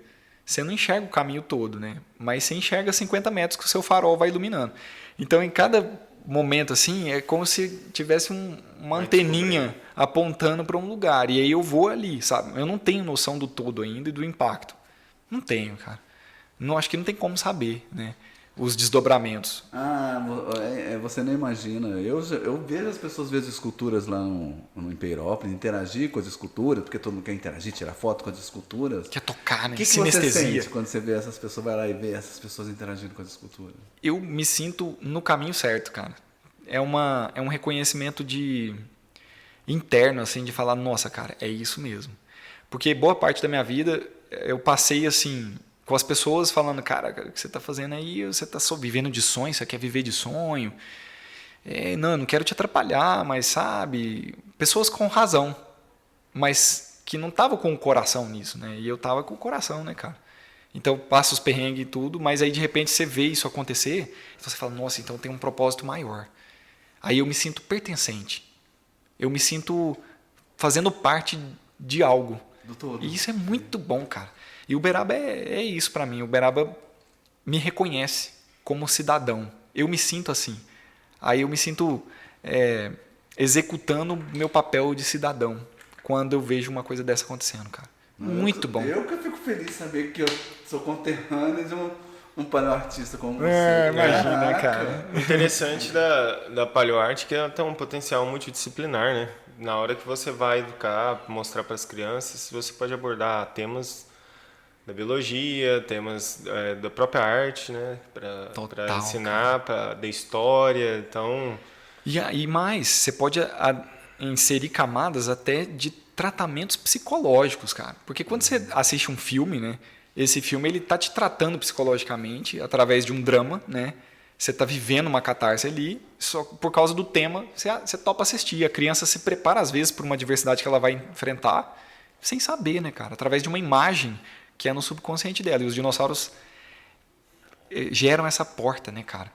você não enxerga o caminho todo, né? Mas você enxerga 50 metros que o seu farol vai iluminando. Então, em cada momento, assim, é como se tivesse uma anteninha apontando para um lugar. E aí eu vou ali, sabe? Eu não tenho noção do todo ainda e do impacto. Não tenho, cara. Não, acho que não tem como saber, né? Os desdobramentos. Você não imagina. Eu vejo as pessoas ver as esculturas lá no Impeirópolis, interagir com as esculturas, porque todo mundo quer interagir, tirar foto com as esculturas. Quer tocar, né? O que você sente quando você vê essas pessoas, vai lá e vê essas pessoas interagindo com as esculturas? Eu me sinto no caminho certo, cara. É um reconhecimento interno, assim, de falar, nossa, cara, é isso mesmo. Porque boa parte da minha vida eu passei, assim, com as pessoas falando, cara, o que você está fazendo aí, você está só vivendo de sonho, você quer viver de sonho. Não, eu não quero te atrapalhar, mas sabe, pessoas com razão, mas que não estavam com o coração nisso, né? E eu estava com o coração, né, cara? Então passa os perrengues e tudo, mas aí de repente você vê isso acontecer, então você fala, nossa, então tem um propósito maior. Aí eu me sinto pertencente, eu me sinto fazendo parte de algo. Do todo. E isso é muito bom, cara. E o Uberaba é isso para mim. O Uberaba me reconhece como cidadão. Eu me sinto assim. Aí eu me sinto executando o meu papel de cidadão quando eu vejo uma coisa dessa acontecendo, cara. Muito bom. Eu que fico feliz de saber que eu sou conterrâneo de um paleoartista como você. Imagina, cara. O interessante da paleoarte é que ela tem um potencial multidisciplinar, né? Na hora que você vai educar, mostrar para as crianças, você pode abordar temas da biologia, temas da própria arte, né? Para ensinar, da história, então... E mais, você pode inserir camadas até de tratamentos psicológicos, cara. Porque quando você assiste um filme, né? Esse filme ele tá te tratando psicologicamente através de um drama, né? Você está vivendo uma catarse ali, só por causa do tema, você topa assistir. A criança se prepara, às vezes, por uma adversidade que ela vai enfrentar, sem saber, né, cara? Através de uma imagem que é no subconsciente dela. E os dinossauros geram essa porta, né, cara?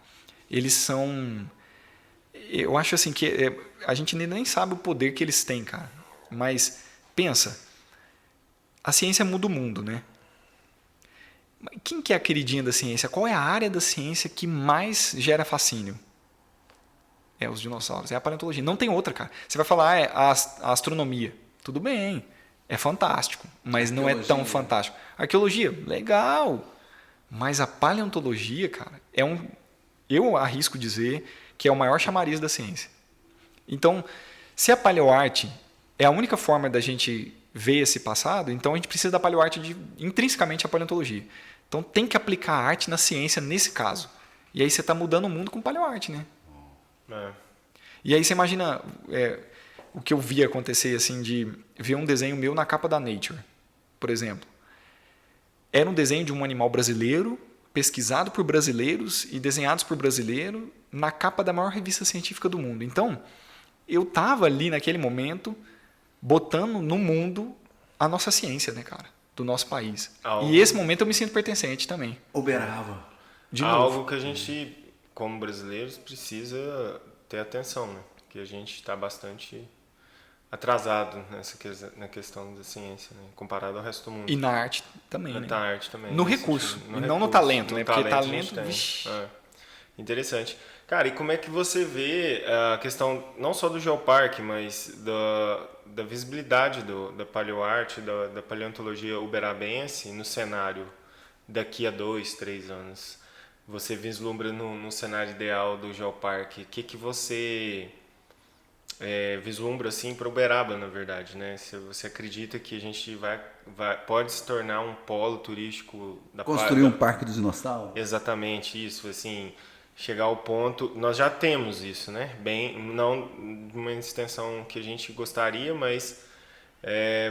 Eles são... Eu acho assim que a gente nem sabe o poder que eles têm, cara. Mas, pensa, a ciência muda o mundo, né? Quem que é a queridinha da ciência? Qual é a área da ciência que mais gera fascínio? É os dinossauros, é a paleontologia. Não tem outra, cara. Você vai falar, a astronomia. Tudo bem, é fantástico, mas não é tão fantástico. Arqueologia, legal. Mas a paleontologia, cara, eu arrisco dizer que é o maior chamariz da ciência. Então, se a paleoarte é a única forma da gente ver esse passado, então a gente precisa da paleoarte intrinsecamente à paleontologia. Então tem que aplicar a arte na ciência nesse caso. E aí você está mudando o mundo com paleoarte, né? E aí você imagina o que eu vi acontecer, assim, de ver um desenho meu na capa da Nature, por exemplo. Era um desenho de um animal brasileiro, pesquisado por brasileiros e desenhados por brasileiro, na capa da maior revista científica do mundo. Então, eu estava ali naquele momento botando no mundo a nossa ciência, né, cara? do nosso país. E esse momento eu me sinto pertencente também. Uberaba. De novo. Algo que a gente, como brasileiros, precisa ter atenção, né? Porque a gente está bastante atrasado na questão da ciência, né? Comparado ao resto do mundo. E na arte também, né? Na arte também. No recurso, e não no talento, né? Porque talento... Interessante. Cara, e como é que você vê a questão, não só do geoparque, mas da visibilidade da paleoarte, da paleontologia uberabense no cenário daqui a 2, 3 anos? Você vislumbra no cenário ideal do geoparque? O que você vislumbra assim para Uberaba, na verdade, né? Se você acredita que a gente pode se tornar um polo turístico da construir um parque dos dinossauros? Exatamente isso, assim, chegar ao ponto, nós já temos isso, né? Bem, não uma extensão que a gente gostaria, mas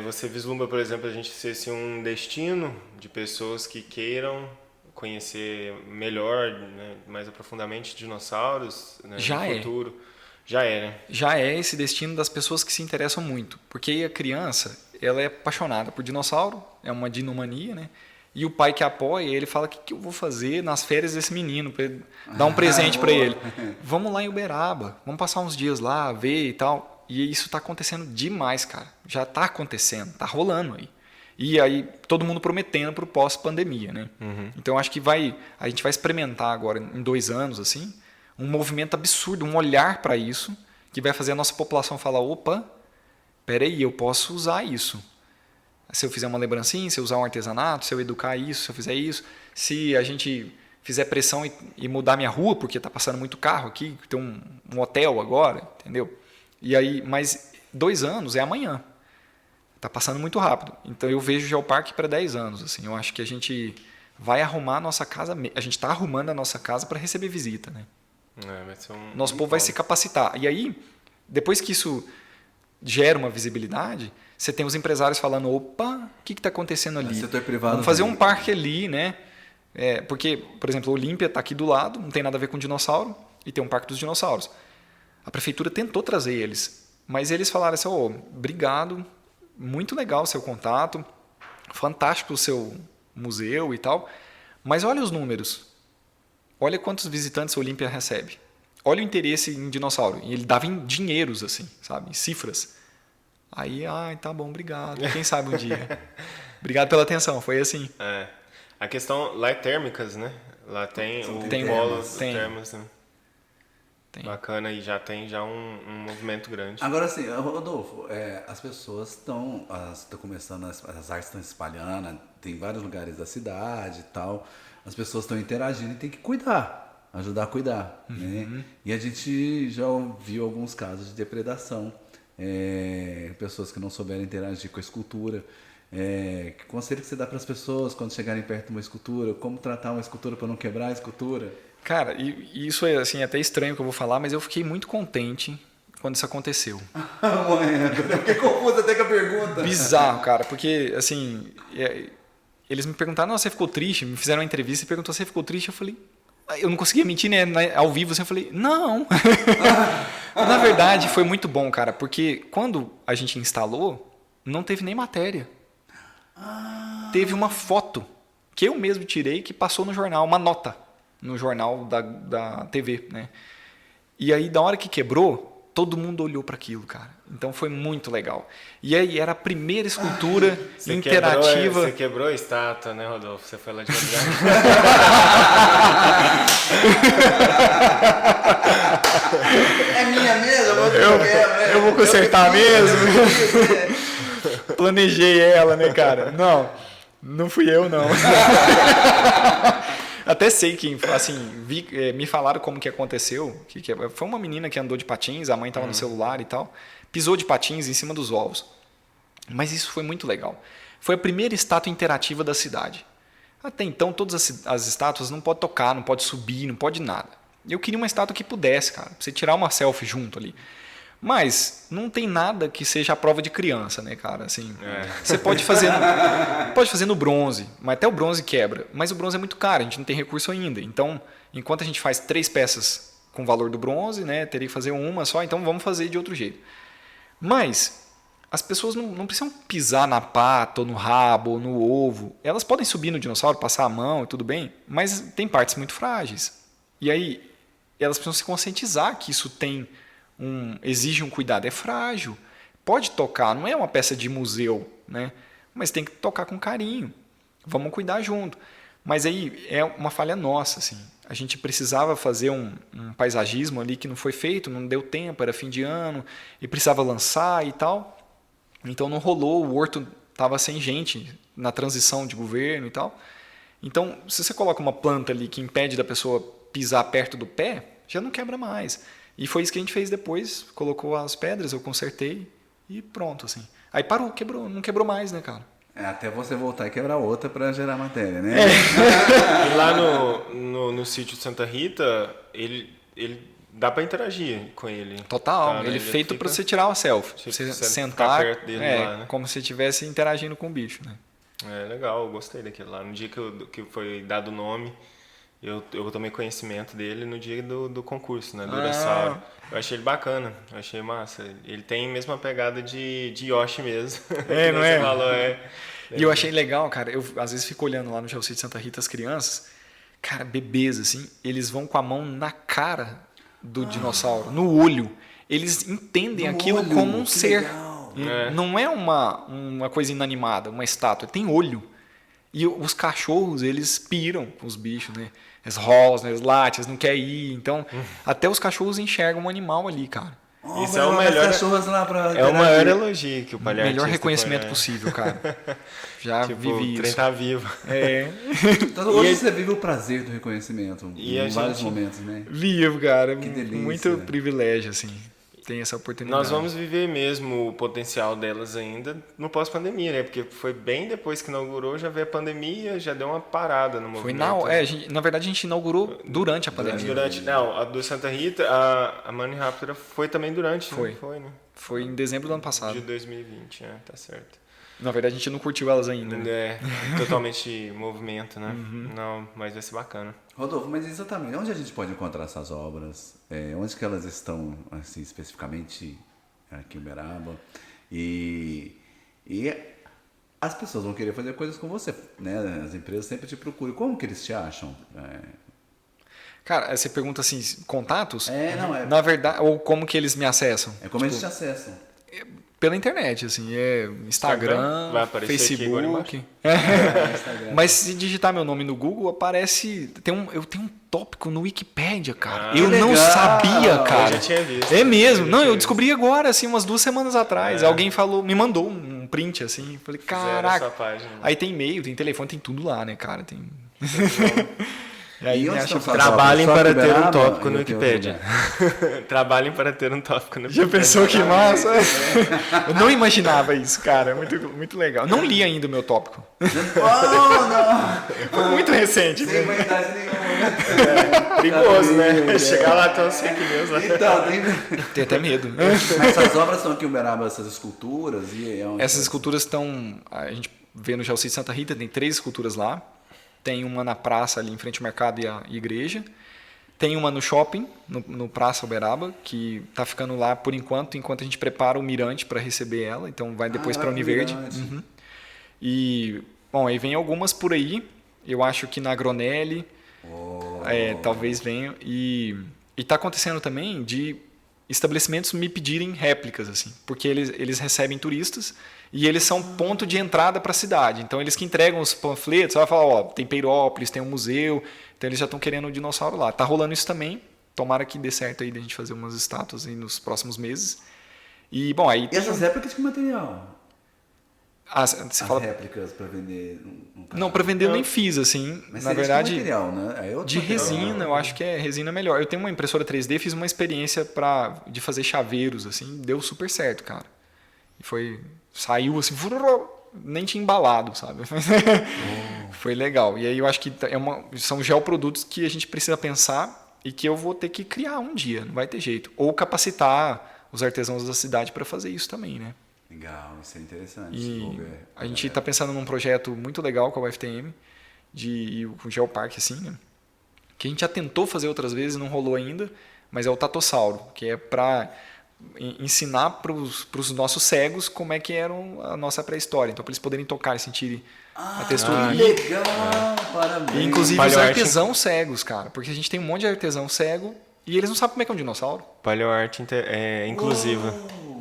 você vislumbra, por exemplo, a gente ser assim, um destino de pessoas que queiram conhecer melhor, né, mais aprofundadamente dinossauros, né, no futuro. Já é, né? Já é esse destino das pessoas que se interessam muito. Porque aí a criança, ela é apaixonada por dinossauro, é uma dinomania, né? E o pai que apoia, ele fala: o que eu vou fazer nas férias desse menino? Para dar um presente para ele. Vamos lá em Uberaba, vamos passar uns dias lá, ver e tal. E isso está acontecendo demais, cara. Já está acontecendo, está rolando aí. E aí todo mundo prometendo para o pós-pandemia, né? Uhum. Então acho que a gente vai experimentar agora, em 2 anos, assim, um movimento absurdo, um olhar para isso, que vai fazer a nossa população falar: opa, peraí, eu posso usar isso. Se eu fizer uma lembrancinha, se eu usar um artesanato, se eu educar isso, se eu fizer isso, se a gente fizer pressão e mudar minha rua, porque está passando muito carro aqui, tem um hotel agora, entendeu? E aí, mas 2 anos é amanhã. Está passando muito rápido. Então eu vejo o Geoparque para 10 anos. Assim, eu acho que a gente vai arrumar a nossa casa, a gente está arrumando a nossa casa para receber visita, né? Vai ser nosso povo vai se capacitar. E aí, depois que isso gera uma visibilidade, você tem os empresários falando: opa, o que está acontecendo ali? Setor privado, vamos fazer um parque ali, né? Porque, por exemplo, a Olímpia está aqui do lado, não tem nada a ver com dinossauro, e tem um parque dos dinossauros. A prefeitura tentou trazer eles, mas eles falaram assim: obrigado, muito legal o seu contato, fantástico o seu museu e tal, mas olha os números. Olha quantos visitantes a Olímpia recebe. Olha o interesse em dinossauro. E ele dava em dinheiros, assim, sabe? Em cifras. Aí, tá bom, obrigado. Quem sabe um dia. Obrigado pela atenção, foi assim. A questão lá é térmicas, né? Lá tem o polo termas, né? Tem. Bacana, e já tem um movimento grande. Agora sim, Rodolfo, as pessoas estão começando, as artes estão espalhando, tem vários lugares da cidade e tal. As pessoas estão interagindo e tem que cuidar, ajudar a cuidar. Uhum. Né? E a gente já viu alguns casos de depredação, pessoas que não souberam interagir com a escultura. Que conselho que você dá para as pessoas quando chegarem perto de uma escultura? Como tratar uma escultura para não quebrar a escultura? Cara, e isso é assim, até estranho que eu vou falar, mas eu fiquei muito contente quando isso aconteceu. Eu fiquei confuso até com a pergunta. Bizarro, cara, porque assim... Eles me perguntaram: você ficou triste? Me fizeram uma entrevista e perguntou: você ficou triste? Eu falei... Eu não conseguia mentir, né? Ao vivo, assim, eu falei: não. Na verdade, foi muito bom, cara, porque quando a gente instalou, não teve nem matéria. Teve uma foto que eu mesmo tirei, que passou no jornal, uma nota no jornal da TV, né? E aí, da hora que quebrou, todo mundo olhou para aquilo, cara. Então foi muito legal. E aí era a primeira escultura interativa. Você quebrou a estátua, né, Rodolfo? Você foi lá de quebrar. É minha mesmo? Eu vou consertar mesmo. Planejei ela, né, cara? Não fui eu, não. Até sei que, assim, me falaram como que aconteceu. Foi uma menina que andou de patins, a mãe estava no celular e tal, pisou de patins em cima dos ovos. Mas isso foi muito legal. Foi a primeira estátua interativa da cidade. Até então, todas as estátuas não pode tocar, não pode subir, não pode nada. Eu queria uma estátua que pudesse, cara, pra você tirar uma selfie junto ali. Mas não tem nada que seja a prova de criança, né, cara? Assim, você pode fazer no bronze, mas até o bronze quebra. Mas o bronze é muito caro, a gente não tem recurso ainda. Então, enquanto a gente faz 3 peças com o valor do bronze, né, teria que fazer uma só, então vamos fazer de outro jeito. Mas as pessoas não precisam pisar na pata, ou no rabo, ou no ovo. Elas podem subir no dinossauro, passar a mão e tudo bem, mas tem partes muito frágeis. E aí elas precisam se conscientizar que isso exige um cuidado. É frágil, pode tocar, não é uma peça de museu, né? Mas tem que tocar com carinho. Vamos cuidar junto. Mas aí é uma falha nossa, assim. A gente precisava fazer um paisagismo ali que não foi feito, não deu tempo, era fim de ano, e precisava lançar e tal. Então não rolou, o horto estava sem gente na transição de governo e tal. Então, se você coloca uma planta ali que impede da pessoa pisar perto do pé, já não quebra mais. E foi isso que a gente fez depois, colocou as pedras, eu consertei e pronto, assim. Aí parou, quebrou, não quebrou mais, né, cara? Até você voltar e quebrar outra para gerar matéria, né? E lá no sítio de Santa Rita, ele dá para interagir com ele. Total, tá, né? ele é feito para você tirar uma selfie. Tipo, Você ficar sentar, perto dele lá, né? como se estivesse interagindo com o bicho, né? É legal, eu gostei daquele lá. No dia que foi dado o nome, eu tomei conhecimento dele no dia do concurso, né? Do Urasauro. Eu achei ele bacana, eu achei massa. Ele tem a mesma pegada de Yoshi mesmo. É, não é? Você falou, E eu achei legal, cara, eu às vezes fico olhando lá no Jauci de Santa Rita as crianças, cara, bebês assim, eles vão com a mão na cara do dinossauro, no olho. Eles entendem aquilo como um ser. Não é uma coisa inanimada, uma estátua, tem olho. E os cachorros, eles piram com os bichos, né? Eles rosnam, eles latem, eles não querem ir. Então, até os cachorros enxergam um animal ali, cara. Isso é o melhor. É o maior elogio que o palhaço. Melhor reconhecimento possível, cara. Já tipo, vivi o trem isso. tá vivo. Então, hoje você vive o prazer do reconhecimento em vários momentos, né? Vivo, cara. Que delícia. Muito privilégio, assim. Tem essa oportunidade. Nós vamos viver mesmo o potencial delas ainda no pós-pandemia, né? Porque foi bem depois que inaugurou, já veio a pandemia, já deu uma parada no movimento. Na verdade, a gente inaugurou durante a pandemia. Não, a do Santa Rita, a Mani Rápida foi também durante. Foi. Né? Foi, né? Foi em dezembro do ano passado. De 2020, tá certo. Na verdade, a gente não curtiu elas ainda. Né? É, totalmente movimento, né? Não, mas vai ser bacana. Rodolfo, mas exatamente, onde a gente pode encontrar essas obras? Onde que elas estão, assim, especificamente aqui em Uberaba? E as pessoas vão querer fazer coisas com você, né? As empresas sempre te procuram. Como que eles te acham? Cara, você pergunta assim, contatos? Não, Na verdade, ou como que eles me acessam? como eles te acessam? Pela internet, assim, Instagram, vai aparecer Facebook. Mas se digitar meu nome no Google, aparece. Eu tenho um tópico no Wikipedia, cara. Eu não sabia, cara. Eu já tinha visto. É mesmo. Não, eu descobri agora, assim, umas 2 semanas atrás. Alguém me mandou um print, assim. Falei, caraca. Aí tem e-mail, tem telefone, tem tudo lá, né, cara? Tem. E aí, trabalhem para ter um tópico no Wikipedia. Trabalhem para ter um tópico no Wikipedia. Já pensou que massa? Eu não imaginava isso, cara. Muito, muito legal. Não li ainda o meu tópico. Não! Foi muito recente. Sem verdade nenhuma. Perigoso, né? Chegar lá até uns fake news lá. Então, Tem até medo. Mas essas obras estão aqui em Uberaba, essas esculturas? Essas esculturas estão... A gente vê no Jauci de Santa Rita, tem 3 esculturas lá. Tem uma na praça ali em frente ao mercado e a igreja. Tem uma no shopping, no Praça Uberaba, que está ficando lá por enquanto a gente prepara o mirante para receber ela. Então vai depois para a Univerde. E, bom, aí vem algumas por aí. Eu acho que na Agronelli talvez venha. E está acontecendo também de estabelecimentos me pedirem réplicas, assim, porque eles recebem turistas e eles são ponto de entrada para a cidade. Então, eles que entregam os panfletos, você vai falar, tem Peirópolis, tem um museu, então eles já estão querendo o dinossauro lá. Tá rolando isso também, tomara que dê certo aí de a gente fazer umas estátuas aí nos próximos meses. E, bom, aí... E essas réplicas que material? Você fala... réplicas para vender? Não, para vender eu nem fiz, assim. Mas na verdade, material, né? de resina, eu acho que resina melhor. Eu tenho uma impressora 3D, fiz uma experiência de fazer chaveiros, assim, deu super certo, cara. E saiu assim, nem tinha embalado, sabe? Foi legal. E aí eu acho que são geoprodutos que a gente precisa pensar e que eu vou ter que criar um dia, não vai ter jeito. Ou capacitar os artesãos da cidade para fazer isso também, né? Legal, isso é interessante. E a gente está pensando num projeto muito legal com a UFTM, com o Geoparque, assim, né? Que a gente já tentou fazer outras vezes, não rolou ainda, mas é o Tatossauro, que é para ensinar para os nossos cegos como é que era a nossa pré-história. Então, para eles poderem tocar e sentirem a textura. Legal, parabéns. E, inclusive, os Paleoarte. artesãos cegos, cara. Porque a gente tem um monte de artesão cego e eles não sabem como é que é um dinossauro. Paleoarte é inclusiva.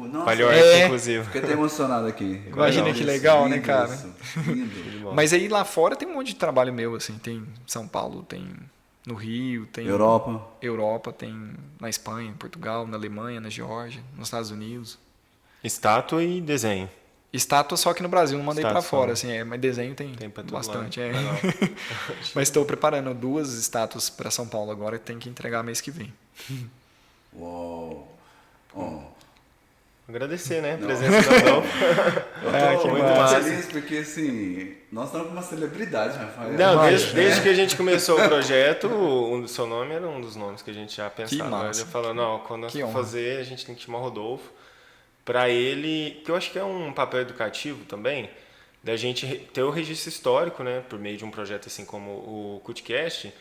Nossa, Paleoarte inclusiva. fiquei até emocionado aqui. Imagina que legal, né, Lindo cara? isso, lindo. Mas aí lá fora tem um monte de trabalho meu, assim. Tem São Paulo, tem no Rio, tem Europa. tem na Espanha, em Portugal, na Alemanha, na Geórgia, nos Estados Unidos. Estátua e desenho. Estátua só que no Brasil, não mandei Estátua pra fora, só. assim, mas desenho tem pra todo bastante. lado. É. Legal. Mas estou preparando 2 estátuas para São Paulo agora, que tem que entregar mês que vem. Uou. Oh. Agradecer, né? A Não. presença do Adolfo. Eu tô muito muito massa. feliz porque, assim, nós estamos com uma celebridade, Rafael. Não, Mas, desde que a gente começou o projeto, o seu nome era um dos nomes que a gente já pensava. massa. Ele falou, não, quando nós Que for honra. fazer, a gente tem que chamar o Rodolfo. Para ele, que eu acho que é um papel educativo também, da gente ter o registro histórico, né, por meio de um projeto assim como o CultCast,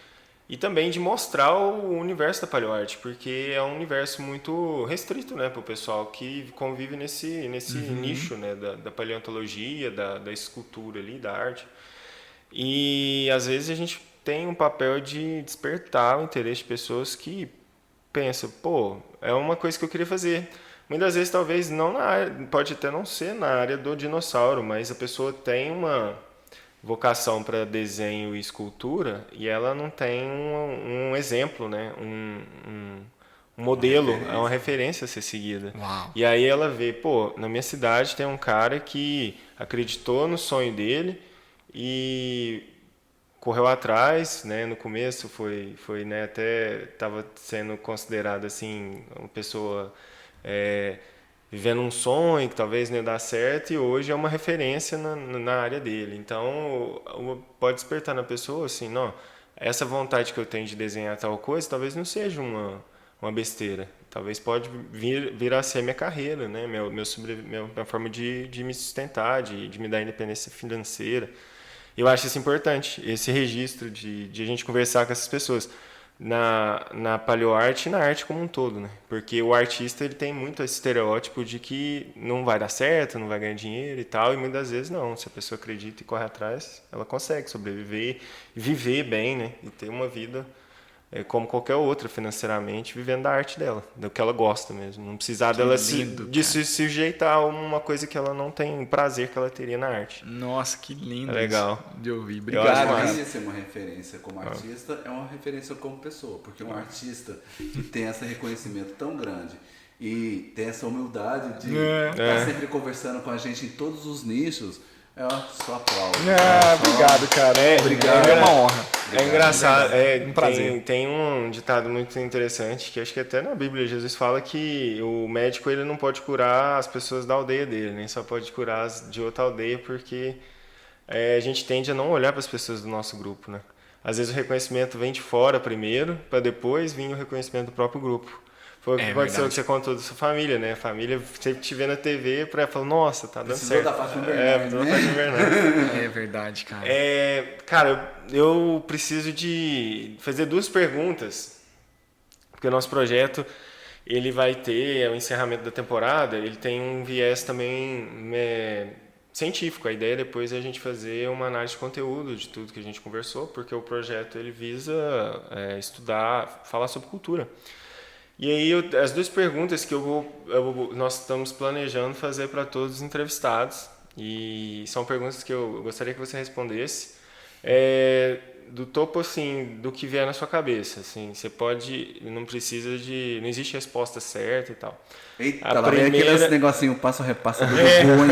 e também de mostrar o universo da paleoarte, porque é um universo muito restrito, né, para o pessoal que convive nesse nicho, né, da paleontologia, da escultura ali, da arte. E às vezes a gente tem um papel de despertar o interesse de pessoas que pensam, pô, é uma coisa que eu queria fazer. Muitas vezes talvez não na área, pode até não ser na área do dinossauro, mas a pessoa tem uma vocação para desenho e escultura e ela não tem um exemplo, né? Um modelo, é uma referência a ser seguida. Uau. E aí ela vê, pô, na minha cidade tem um cara que acreditou no sonho dele e correu atrás, né? No começo foi né, até estava sendo considerado assim uma pessoa vivendo um sonho que talvez não ia dar certo e hoje é uma referência na área dele. Então pode despertar na pessoa assim, não, essa vontade que eu tenho de desenhar tal coisa talvez não seja uma besteira, talvez pode vir a ser minha carreira, né? Minha forma de me sustentar, de me dar independência financeira. Eu acho isso importante, esse registro de a gente conversar com essas pessoas na paleoarte e na arte como um todo, né? Porque o artista ele tem muito esse estereótipo de que não vai dar certo, não vai ganhar dinheiro e tal, e muitas vezes não. Se a pessoa acredita e corre atrás, ela consegue sobreviver, viver bem, né? E ter uma vida como qualquer outra financeiramente, vivendo da arte dela, do que ela gosta mesmo. Não precisar dela se sujeitar a uma coisa que ela não tem prazer que ela teria na arte. Nossa, que lindo. É legal. Isso de ouvir. Eu Obrigado. acho Além massa. de ser uma referência como artista, é uma referência como pessoa, porque um artista que tem esse reconhecimento tão grande e tem essa humildade de estar sempre conversando com a gente em todos os nichos, só aplaudo. Obrigado, cara. Obrigado. É uma honra. É engraçado, Um prazer. tem um ditado muito interessante, que acho que até na Bíblia Jesus fala que o médico ele não pode curar as pessoas da aldeia dele, nem só pode curar as de outra aldeia, porque a gente tende a não olhar para as pessoas do nosso grupo, né? Às vezes o reconhecimento vem de fora primeiro, para depois vir o reconhecimento do próprio grupo. Foi o que aconteceu verdade. que você contou da sua família, né? A família sempre te vê na TV para falar, nossa, tá dando Precisou certo. da Fátima Bernardes, precisou da né? Fátima Bernardes. É verdade, cara. Cara, eu preciso de fazer 2 perguntas, porque o nosso projeto ele vai ter o encerramento da temporada, ele tem um viés também científico. A ideia depois é a gente fazer uma análise de conteúdo de tudo que a gente conversou, porque o projeto ele visa estudar, falar sobre cultura. E aí, as 2 perguntas que nós estamos planejando fazer para todos os entrevistados, e são perguntas que eu gostaria que você respondesse, do topo, assim, do que vier na sua cabeça, assim, você pode, não existe resposta certa e tal. Eita, lá vem aquele negocinho passo a repassa do Google,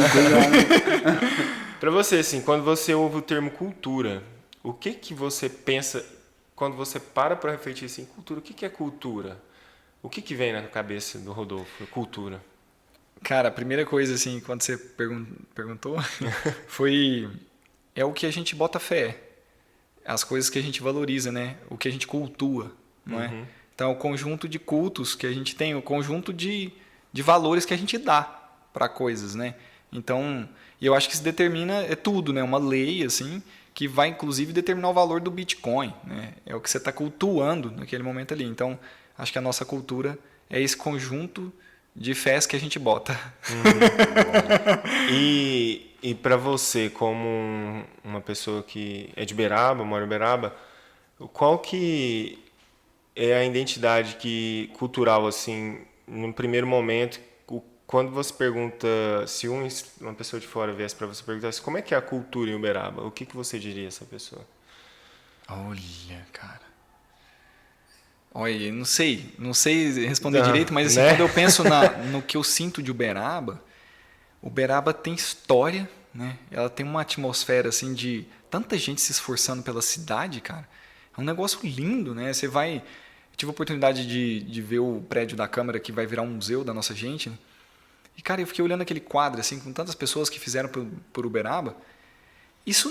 Para você, assim, quando você ouve o termo cultura, o que você pensa, quando você para refletir assim, cultura, o que é cultura? O que vem na cabeça do Rodolfo, cultura? Cara, a primeira coisa, assim, quando você perguntou, foi... É o que a gente bota fé. As coisas que a gente valoriza, né? O que a gente cultua, não é? Então, o conjunto de cultos que a gente tem, o conjunto de valores que a gente dá para coisas, né? Então, eu acho que isso determina tudo, né? Uma lei, assim, que vai, inclusive, determinar o valor do Bitcoin, né? É o que você está cultuando naquele momento ali. Então, acho que a nossa cultura é esse conjunto de fés que a gente bota. E para você, como uma pessoa que é de Uberaba, mora em Uberaba, qual que é a identidade cultural, assim, no primeiro momento, quando você pergunta, se uma pessoa de fora viesse para você perguntar assim, como é que é a cultura em Uberaba, o que você diria a essa pessoa? Olha, cara. Olha, não sei responder direito, mas assim, né? quando eu penso no que eu sinto de Uberaba tem história, né? Ela tem uma atmosfera assim de tanta gente se esforçando pela cidade, cara. É um negócio lindo, né? Você vai... Eu tive a oportunidade de ver o prédio da Câmara que vai virar um museu da nossa gente, né? E, cara, eu fiquei olhando aquele quadro, assim, com tantas pessoas que fizeram por Uberaba. Isso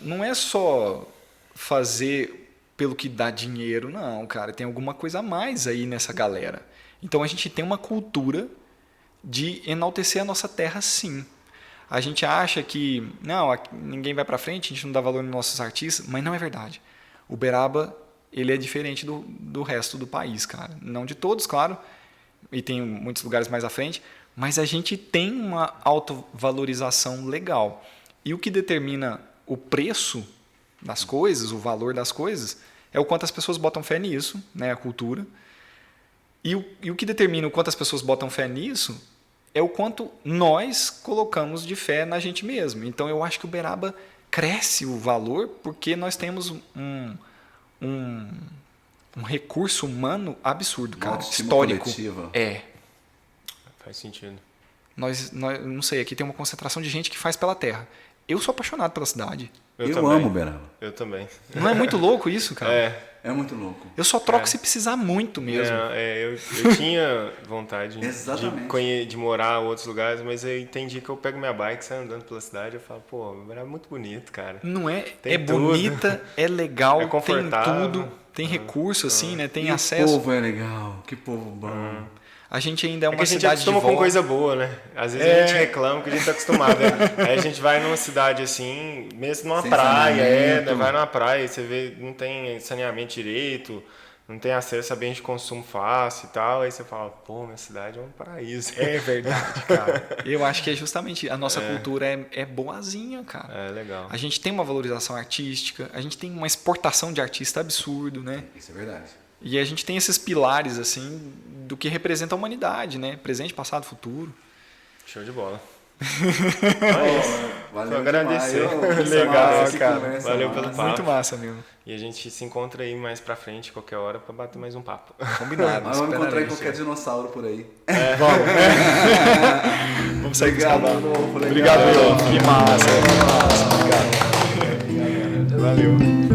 não é só fazer pelo que dá dinheiro, não, cara. Tem alguma coisa a mais aí nessa galera. Então, a gente tem uma cultura de enaltecer a nossa terra, sim. A gente acha que, não, ninguém vai pra frente, a gente não dá valor nos nossos artistas, mas não é verdade. Uberaba, ele é diferente do resto do país, cara. Não de todos, claro, e tem muitos lugares mais à frente, mas a gente tem uma autovalorização legal. E o que determina o preço das coisas, o valor das coisas, é o quanto as pessoas botam fé nisso, né, a cultura. E o que determina o quanto as pessoas botam fé nisso é o quanto nós colocamos de fé na gente mesmo. Então, eu acho que o Uberaba cresce o valor porque nós temos um recurso humano absurdo, cara, histórico. Coletiva. Faz sentido. Nós, não sei, aqui tem uma concentração de gente que faz pela terra. Eu sou apaixonado pela cidade. Eu amo Uberaba. Eu também. Não é muito louco isso, cara? É muito louco. Eu só troco se precisar muito mesmo. Eu tinha vontade Exatamente. de morar em outros lugares, mas eu entendi que eu pego minha bike, saio andando pela cidade e falo, pô, é muito bonito, cara. Não é? Tem É bonita, é legal, É tem confortável. tudo, tem recurso, assim, né? Tem E acesso. o povo é legal, que povo bom. A gente ainda é É que uma a gente cidade de acostuma com volta. coisa boa, né? Às vezes a gente reclama que a gente tá acostumado. Né? Aí a gente vai numa cidade assim, mesmo numa Sem praia, saneamento. vai numa praia, você vê, não tem saneamento direito, não tem acesso a bens de consumo fácil e tal. Aí você fala, pô, minha cidade é um paraíso. É verdade, cara. Eu acho que é justamente a nossa cultura é boazinha, cara. É legal. A gente tem uma valorização artística, a gente tem uma exportação de artista absurdo, né? Isso é verdade. E a gente tem esses pilares, assim, do que representa a humanidade, né? Presente, passado, futuro. Show de bola. Valeu agradecer. demais. Legal, Massa, cara. conversa Valeu massa. pelo papo. Muito massa mesmo. E a gente se encontra aí mais pra frente, qualquer hora, pra bater mais um papo. Combinado. Mas vamos encontrar em esperarei. qualquer dinossauro por aí. Vamos sair com Obrigado, esse Rodolfo. Obrigado, Legal. que massa. Que massa. Obrigado. Valeu.